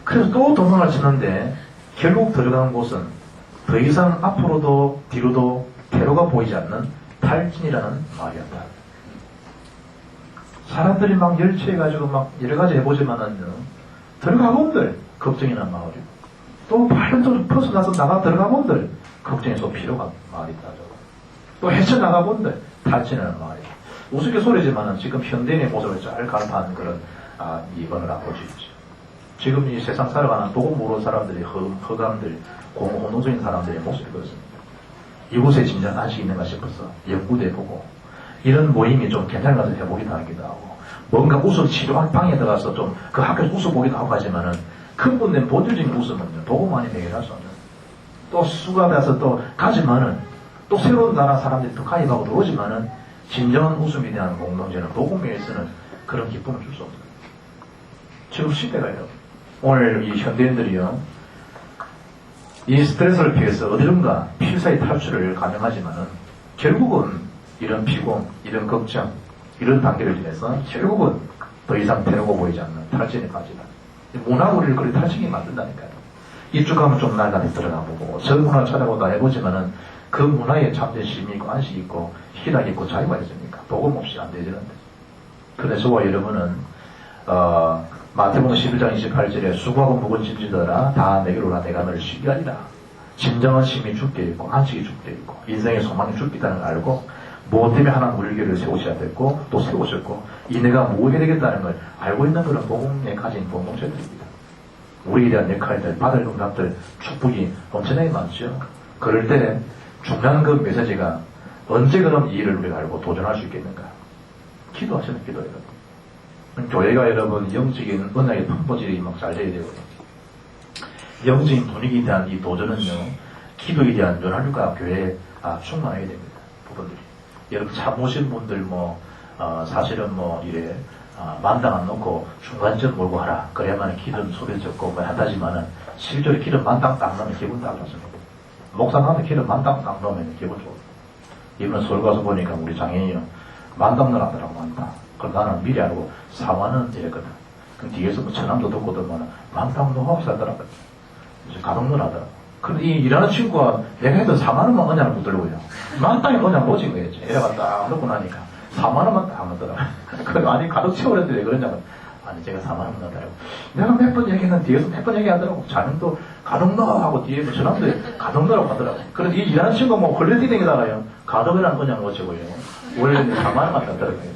S2: 그래서 또 도망을 치는데 결국 들어간 곳은 더 이상 앞으로도 뒤로도 대로가 보이지 않는 탈진이라는 마을이었다. 사람들이 막 열취해가지고 막 여러가지 해보지만은요, 들어가본들 걱정이라는 마을이고, 또 발버둥 벗어나서 나가 들어가본들 걱정에서 피로가 마을이다. 또 헤쳐나가본들 탈진이라는 마을이다. 우스갯소리지만은 지금 현대인의 모습을 잘 간파하는 그런 이번을 볼 수 있죠. 지금 이 세상 살아가는 보고 모르는 사람들이 허감들, 공허노적인 사람들의 모습이 그렇습니다. 이곳에 진짜 안식이 있는가 싶어서 연구도 해보고 이런 모임이 좀 괜찮은 것을 해보기도 하기도 하고 뭔가 웃음 치료한 방에 들어가서 좀 그 학교에서 웃어보기도 하고 하지만은 근본된 본질적인 웃음은요 도구만이 해결할 수 없는 또 수가 돼서 또 가지만은 또 새로운 나라 사람들이 또 가입하고 들어오지만은 진정한 웃음에 대한 공동체는 도구면에서는 그런 기쁨을 줄 수 없어요. 지금 시대가요. 오늘 이 현대인들이요. 이 스트레스를 피해서 어디론가 필사의 탈출을 가능하지만은 결국은 이런 피곤, 이런 걱정, 이런 단계를 지내서 결국은 더 이상 되려고 보이지 않는 탈진에 빠지다. 문화가 우리를 그렇게 탈진이 만든다니까요. 이쪽 가면 좀 날라리 들어가보고 저 문화 찾아보다 해보지만은 그 문화에 참된 심이 있고 안식이 있고 희락이 있고 자유가 있습니까? 복음 없이 안 되지는데. 그래서 저와 여러분은 마태복음 11장 28절에 수고하고 무거운 짐지더라 다 내게로 오라 내가 너를 쉬게 하리라. 진정한 힘이 죽게 있고 안식이 죽게 있고 인생의 소망이 죽게 있다는 걸 알고 무엇 때문에 하나님 물결을 세우셔야 됐고 또 세우셨고 이 내가 뭐 해야 되겠다는 걸 알고 있는 그런 복음에 가진 공동체들입니다. 우리에 대한 역할들, 받을 응답들, 축복이 엄청나게 많죠. 그럴 때 중요한 그 메시지가 언제 그럼 이 일을 우리가 알고 도전할 수 있겠는가? 기도하시는 기도 여러분. 교회가 여러분 영적인 언약의 판포질이 막 잘 돼야 되거든요. 영적인 분위기에 대한 이 도전은요, 기도에 대한 연합과 교회에 충만해야 됩니다. 부분들이. 여러분 참 오신 분들 사실은 이래 만당 안 놓고 중간점 몰고 하라. 그래야만 기름 소리 적고 한다지만은 실제로 기름 만당 딱 넣으면 기분 딱 좋습니다. 목사한테 기름 만당 딱 넣으면 기분 좋아요. 이번에 서울 가서 보니까 우리 장애인이 만당 넣으라더라고 만당. 그럼 나는 미리 알고 4만원 이랬거든. 그럼 뒤에서 천함도 듣고도 만당 넣어 하더라고요. 이제 가동 넣으라더라고. 근데 이 일하는 친구가 내가 해도 4만원만 언양을 붙들고요. 만땅에 언양 놓친 거예요. 이래가 딱 넣고 나니까 4만원만 딱 넣더라고요. 그래서 아니 가득 채우랬는데 왜 그러냐면 아니 제가 4만원 넣더라고. 내가 몇 번 얘기했는데 뒤에서 몇 번 얘기하더라고. 자는도 가득 넣어 하고 뒤에 저놈도 가득 넣으라고 하더라고. 그래서 이 일하는 친구가 걸레띠댕이다가요. 가득이라는 언양 놓치고요. 원래는 4만원만 넣더라고요.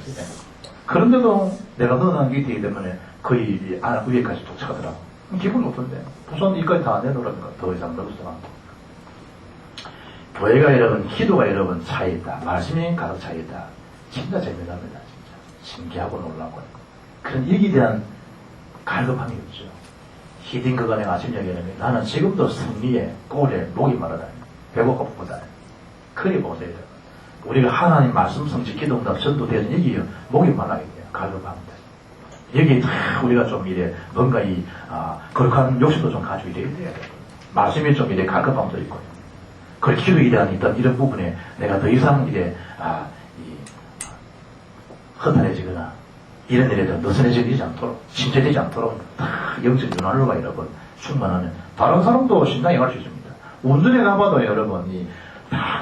S2: 그런데도 내가 넣어놓은 게 있기 때문에 거의 위에까지 도착하더라고. 기분 어떤데? 부산 이까지 다 내놓으라니까 더 이상 넣을 수가 없고. 교회가 여러분, 기도가 여러분 차이있다. 말씀이 가득 차이있다. 진짜 재미납니다. 진짜. 신기하고 놀라고. 그런 얘기에 대한 갈급함이 없죠. 히딩크가 내가 아침 얘기하는 나는 지금도 승리에 꼴에 목이 마르다. 배고파 고프다. 그리 보세요. 우리가 하나님 말씀 성취 기도응답 전도되는 얘기예요. 목이 말라야 돼요. 갈급합니다. 여기 우리가 좀 이래 뭔가 거룩한 욕심도 좀 가지고 이래야 돼요. 말씀이 좀 이래 갈급함도 있고요. 그리고 기도에 대한 이런 부분에 내가 더 이상 이래 허탈해지거나 이런 일에 더 느슨해지지 않도록 침체되지 않도록 영적 윤활로가 여러분 충만하면 다른 사람도 신당에 갈 수 있습니다. 운전해 가봐도 여러분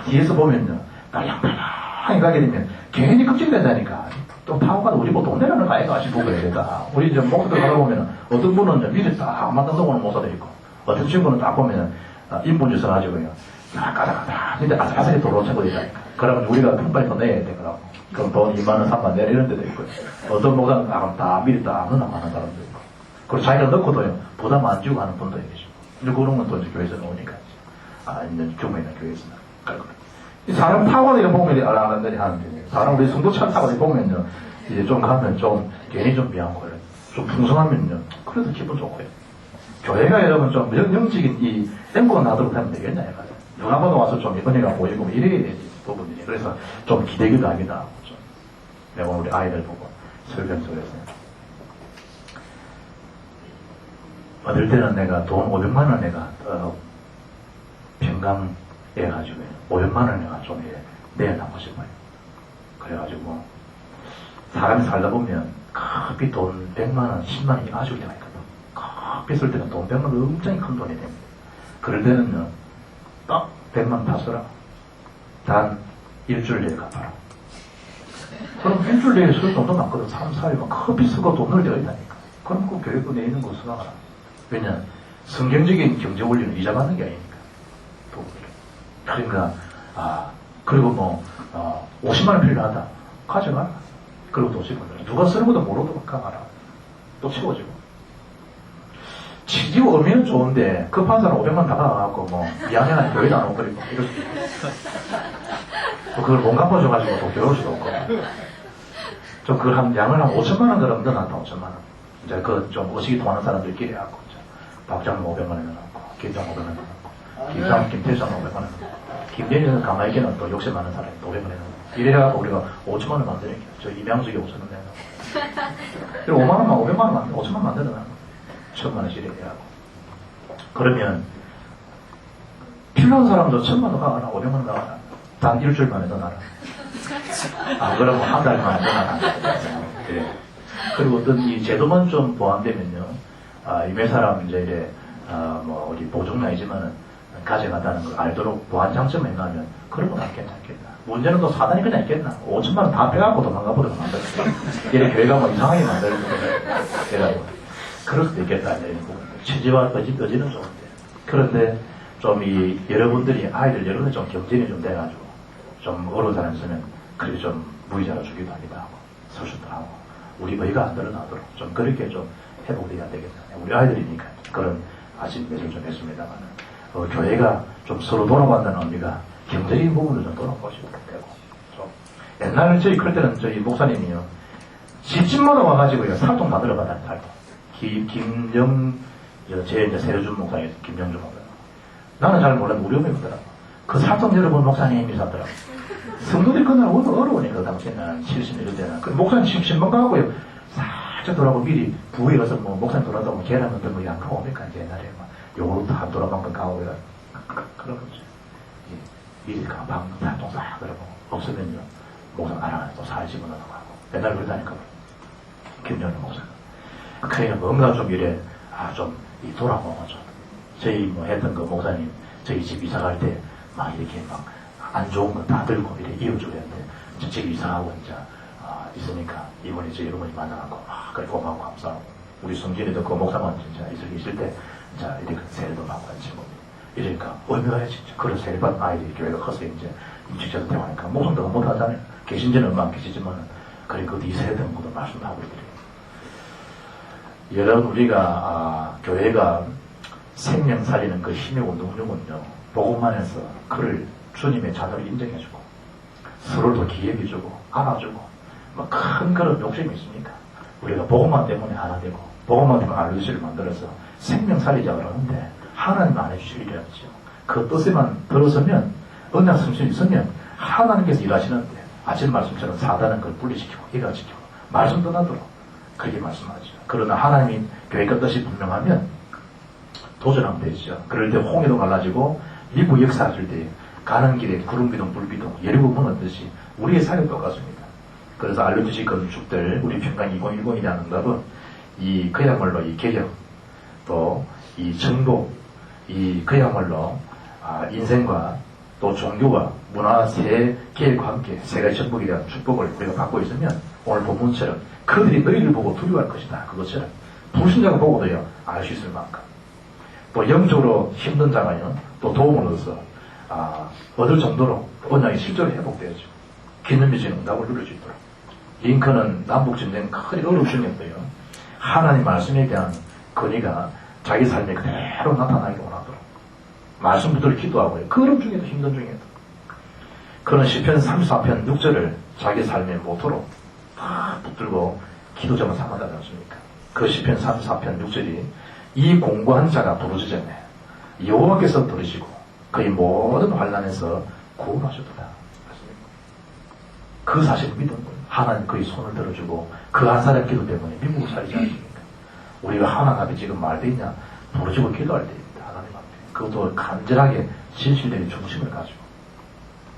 S2: 뒤에서 보면요 빨랑빨랑하게 가게 되면 괜히 걱정된다니까. 또 타고 가도 우리 돈 내라는 거 아닌가 싶고 그래야 되다. 우리 이제 목도 가다 보면 어떤 분은 미리 딱 만땅 오는 모사도 있고 어떤 친구는 딱 보면 인분주서 가지고요. 딱 가다가다 근데 아삭아삭하게 도로 차고 있다니까. 그러면 우리가 금방에 더 내야 되더라고. 그럼 돈 2만원, 3만원 내라 이런 데도 있고 어떤 목사는 다 미리 딱 넣어놔 하는 사람도 있고 그리고 자기가 넣고도요 부담 안 주고 하는 분도 계시고 이제 그런 건 또 이제 교회에서 나오니까 이제 주문이나 교회에서 이 사람 타고 가다 보면 알아간다니 하는데 사람 우리 성도차 타고 보면요 이제 좀 가면 좀 괜히 좀 미안해요. 좀 풍성하면요 그래도 기분 좋고요. 교회가 여러분 좀 영적인 이 엠고가 나도록 하면 되겠냐 이거죠. 누가 봐도 와서 좀 은혜가 보이고 이래야 되지. 부분들이. 그래서 좀 기대기도 합니다. 좀. 내가 우리 아이들 보고 설명서에서 어떨 때는 내가 돈 500만 원 내가 평강에 가지고 500만 원 내가 좀 내놓고 싶어요. 그래가지고 사람이 살다 보면 커피 돈 100만 원, 10만 원이 아주 때가 있거든. 커피 쓸 때는 돈 100만 원 엄청 큰 돈이 됩니다. 그럴 때는요, 딱 100만 원 다 써라. 단 일주일 내에 갚아라. 그럼 일주일 내에 쓸 돈도 많거든. 3, 4일만 커피 쓰고 돈을 내야 있다니까. 그럼 그 교육부 내는 거 수강하라. 왜냐, 성경적인 경제 원리는 이자 받는 게 아니니까. 그러니까, 그리고 뭐, 50만 원 필요하다. 가져가라. 그리고 또 집어넣어라. 누가 쓰는 것도 모르도록 가라. 또 치워지고. 치지고 오면 좋은데, 급한 사람 500만 원 다 가갖고, 뭐, 미안해가 교회도 안 오고, 이럴 수도 있고. 또 그걸 못 갚아줘가지고 또 괴로울 수도 없고. 좀 그걸 양을 한 5천만 원 그러면 더 낫다, 5천만 원. 이제 그 좀 의식이 통하는 사람들끼리 해갖고, 박장은 500만 원 해놓고, 김장 500만 원 해놓고, 김태수는 500만 원 해놓고, 김대리는 가만히 있기는 또 욕심 많은 사람이 500만 원 해놓고, 이래갖고 우리가 5천만 원 만드는 게, 저 이명숙이 5천 원 내놓고, 그리고 5만 원만, 500만 원 만들어, 5천만 원 만들어놔. 1,000만 원씩 이렇게 하고. 그러면, 필요한 사람도 1,000만 원 가거나 500만 원 가거나, 단 일주일 만에 더 나라. 그러면 한 달 만에 더 나라. 네. 그리고 어떤 이 제도만 좀 보완되면요, 이몇 사람 이제 이래, 뭐, 어디 보증은 아니지만은, 가져간다는 걸 알도록 보안 장점을 해놓으면, 그런 건 안 괜찮겠나. 문제는 또 사단이 그냥 있겠나. 5천만 원 다 빼갖고 도망가보도록 만들었어. 이래 교회가 뭐 이상하게 만들고, 그래가지고. 그럴 수도 있겠다, 이런 부분. 취지와 의지는 좋은데. 그런데, 좀 여러분들이 아이들 여러분들 좀 경쟁이 좀 돼가지고, 좀 어려운 사람 있으면, 그렇게 좀 무이자로 주기도 하기도 하고, 서술도 하고, 우리 의가 안 드러나도록 좀 그렇게 좀 회복돼야 되겠다. 우리 아이들이니까 그런 아직 매를 좀 했습니다만은, 교회가 좀 서로 돌아간다는 의미가 경제적인 부분을 좀 돌아보시도록 되고, 좀. 옛날 저희 그럴 때는 저희 목사님이요, 집집마다 와가지고요, 살통 만들어 받았다, 살통. 제 이제 세려준 목사님, 김영준 목사님. 나는 잘 몰랐는데 우리 어머니 보더라고. 그 살통 여러분 목사님이 사더라고. 성도들이 그날 어려우니까 그 당시에는 70 이럴 때는. 그 목사님 신방 가고요. 살짝 돌아보고 미리 부에 가서 뭐 목사님 돌아다고 뭐 계란 같은 거 양파 오니까 이제 옛날에 막 요거부터 한 돌아방금 가고 그런 거지. 미리 방 살통 싹 들어보고 없으면요. 목사 알아가지고 또 살 집어넣어가고 하고. 맨날 그러다니까. 김영준 목사. 그래 뭔가 좀 이래 좀 돌아보고 좀. 저희 뭐 했던 그 목사님 저희 집 이사 갈 때 막 이렇게 막 안 좋은 거 다 들고 이렇게 이어줘야 돼. 집 이사하고 이제 있으니까 이번에 저희 어머니 만나갖고 그래 고마워 감사하고 우리 성진이도 그 목사만 진짜 있을 때 자 이렇게 세례도 받고 같이 뭐 이러니까 의미가 진짜 그런 세례 받은 아이들이 교회가 커서 이제 직접 대화하니까 목성도 못하잖아요. 계신 지는 얼마 안 계시지만은 그래 그것도 이 세례된 것도 말씀하고 있더래요. 여러분 우리가 교회가 생명 살리는 그 힘의 운동력은요, 복음만 해서 그를 주님의 자녀를 인정해주고, 서로를 더 기획해주고, 안아주고, 뭐 큰 그런 욕심이 있습니까? 우리가 복음만 때문에 하나 되고, 복음만 때문에 알루시를 만들어서 생명 살리자 그러는데, 하나님 안 해주실 일이 없죠. 그 뜻에만 들어서면, 언약 성신이 있으면, 하나님께서 일하시는데, 아침 말씀처럼 사단은 그걸 분리시키고, 일화시키고, 말씀 떠나도록, 그렇게 말씀하죠. 그러나 하나님이 계획과 뜻이 분명하면, 도전하면 되죠. 그럴 때 홍해도 갈라지고 미국 역사하실 때 가는 길에 구름기둥 불기둥 예리고 무너듯이 우리의 삶이 똑같습니다. 그래서 알려주신 건축들 우리 평강 2010이라는 답은 그야말로 이 개혁 또 이 정복 그야말로 인생과 또 종교와 문화 세 개혁과 함께 세 가지 정복에 대한 축복을 우리가 받고 있으면 오늘 본문처럼 그들이 너희를 보고 두려워할 것이다. 그것처럼 불신자가 보고도요 알 수 있을 만큼 또 영적으로 힘든 자가요, 또 도움을 얻어서, 얻을 정도로 언약이 실제로 회복되어죠. 기념비전 응답을 누릴 수 있도록. 링컨은 남북전쟁 크게 어려운 중이었고요. 하나님 말씀에 대한 건의가 자기 삶에 그대로 나타나기 원하도록. 말씀 붙들어 기도하고요. 그 어려움 중에도 힘든 중에도. 그는 시편 34편 6절을 자기 삶의 모토로 다 붙들고 기도자만 삼아다지 않습니까? 그 시편 34편 6절이 이 공고한 자가 부르짖으며 여호와께서 들으시고 그의 모든 환난에서 구원하셨도다. 그 사실을 믿은 거예요. 하나님 그의 손을 들어주고 그 한 사람 기도 때문에 미국을 살지 않습니까? 우리가 하나님 앞에 지금 말돼 있냐 부르짖고 기도할 때입니다. 하나님 앞에. 그것도 간절하게 진실되게 중심을 가지고.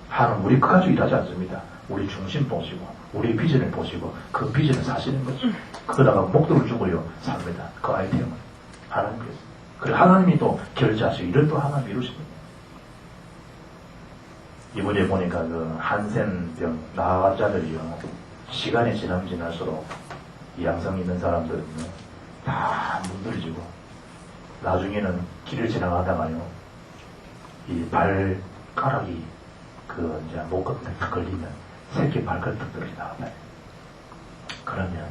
S2: 하나님 우리 가지고 일하지 않습니다. 우리 중심 보시고 우리 비전을 보시고 그 비전을 사시는 거죠. 그러다가 목돈을 주고요 삽니다. 그 아이템을 하나님께서. 그리고 하나님이 또 결제하시고 이를 또 하나님 이루십니다. 이번에 보니까 그 한센병 나아간 자들이요 시간이 지나면 지날수록 이 양성 있는 사람들은요 다 문드러지고 나중에는 길을 지나가다가요 이 발가락이 그 이제 목 같은 데 탁 걸리면 새끼 발가락 탁 떨어져 나가봐요. 그러면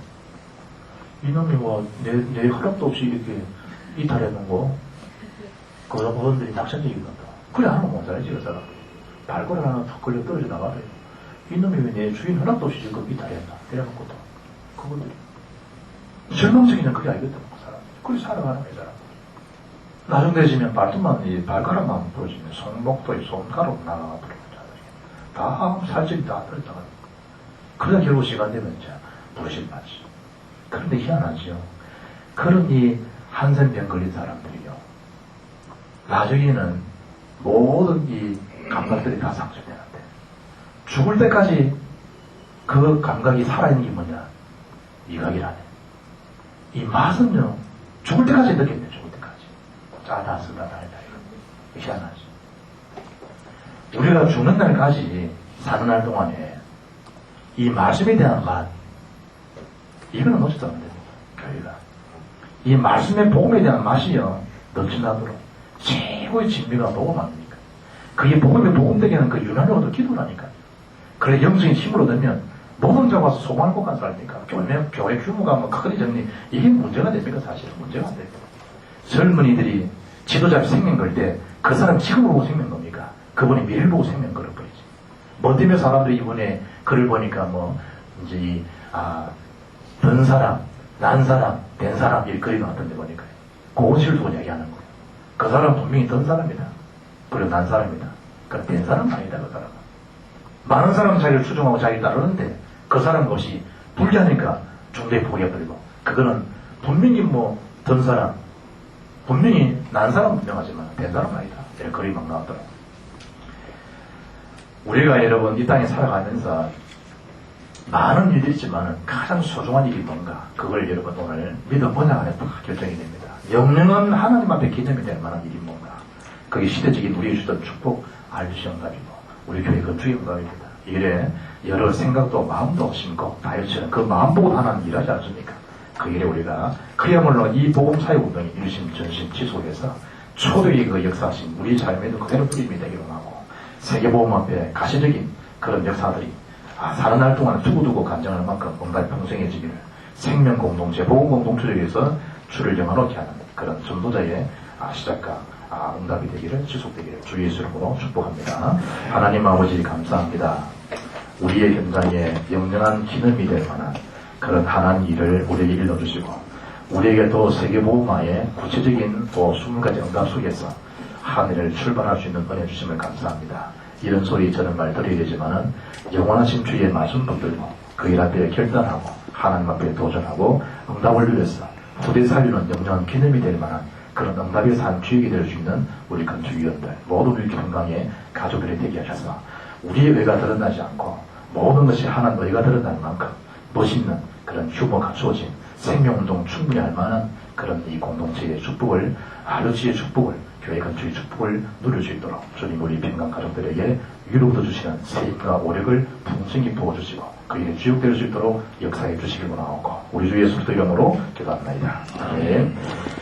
S2: 이놈이 뭐 내 허락도 없이 이렇게 이탈해 놓은 거 그런 어른들이 낙천적인 건다. 그래 하면 못 살지 그 사람. 발가락 하나 탁 걸려 떨어져 나가래요. 이놈이 왜 내 주인 허락도 없이 지금 이탈했나 이래놓고 또 그분들이 절망적인 건 그게 알겠다고 그 사람. 그래 살아가는 거야 사람. 나중 되시면 발톱만 이 발가락만 부러지면 손목도 손가락 나가 버리는 자들이 다 살집이 다 떨어져가. 그러다 결국 시간 되면 이제 부르심 받지. 그런데 희한하지요. 그런 이 한센병 걸린 사람들이요. 나중에는 모든 이 감각들이 다 상실되는데 죽을 때까지 그 감각이 살아있는 게 뭐냐? 미각이라네. 이 맛은요. 죽을 때까지 느꼈네. 죽을 때까지. 짜다 쓰다 달다 이거. 희한하지. 우리가 죽는 날까지 사는 날 동안에 이 말씀에 대한 맛 이거는 놓치도 안 됩니다. 교회가. 이 말씀의 복음에 대한 맛이요. 넘쳐나도록 최고의 진미가 복음 아닙니까? 그게 복음의 복음되게는 그 유난히도 기도라니까. 그래 영적인 힘을 얻으면 모든 자 와서 소망을 꼭 간 사람이니까 교회 규모가 뭐 크거니 적니 이게 문제가 됩니까? 사실은 문제가 안 됩니다. 젊은이들이 지도자 생명 걸 때 그 사람 지금 보고 생명 겁니까? 그분이 미래를 보고 생명 걸어버리지. 뭐 때문에 사람들이 이번에 글을 보니까 뭐 이제 든 사람, 난 사람, 된 사람 이 글이 나왔던데 보니까 고온실 두고 이야기하는 거예요. 그 사람 분명히 든 사람이다. 그리고 난 사람이다. 그럼 된 사람 아니다 그 사람은. 많은 사람 자기를 추종하고 자기를 따르는데 그 사람 것이 불리하니까 중도에 포기해버리고 그거는 분명히 뭐 든 사람 분명히 난 사람 분명하지만 된 사람 아니다. 이런 글이 막 나왔더라고요. 우리가 여러분 이 땅에 살아가면서 많은 일들이 있지만 가장 소중한 일이 뭔가 그걸 여러분 오늘 믿어보냐 하에 다 결정이 됩니다. 영영은 하나님 앞에 기념이 될 만한 일이 뭔가 그게 시대적인 우리의 주던 축복 알듯이 영감이고 우리 교회 건축의 영감입니다. 이래 여러 생각도 마음도 심고 다이어트는 그 마음 보고 하나님 일하지 않습니까? 그 일에 우리가 그야말로 이 복음사역운동이 일심 전심 지속해서 초대의 그 역사심 우리 삶에도 그대로 뿌림이 되기로 하고 세계보험 앞에 가시적인 그런 역사들이 사는 날 동안 두고두고 간증할 만큼 뭔가 평생해지기를 생명 공동체, 보험 공동체에 의해서 주를 영화롭게 하는 그런 전도자의 시작과 응답이 되기를 지속되기를 주 예수 이름으로 축복합니다. 하나님 아버지 감사합니다. 우리의 현장에 영영한 기념이 될 만한 그런 하나님 일을 우리에게 일러주시고 우리에게 또 세계보험화의 구체적인 또 20가지 응답 속에서 하늘을 출발할 수 있는 은혜 주심을 감사합니다. 이런 소리 저는 말 드려야 되지만은 영원하신 주의 말씀 붙들고 그 일 앞에 결단하고 하나님 앞에 도전하고 응답을 위해서 부대 살리는 영영한 기념이 될 만한 그런 응답의 산 주역이 될 수 있는 우리 건축위원들 모든 우리 건강의 가족들이 되게 하셔서 우리의 의가 드러나지 않고 모든 것이 하나님 의가 드러나는 만큼 멋있는 그런 규모 갖추어진 생명운동 충분히 할 만한 그런 이 공동체의 축복을 아르지의 축복을 교회 건축의 축복을 누릴 수 있도록 주님 우리 평강 가족들에게 위로부터 주시는 세임과 오력을 풍성히 부어주시고 그 일에 주역될 수 있도록 역사해 주시길 원하옵고 우리 주 예수 그리스도 이름으로 기도합니다. 아멘.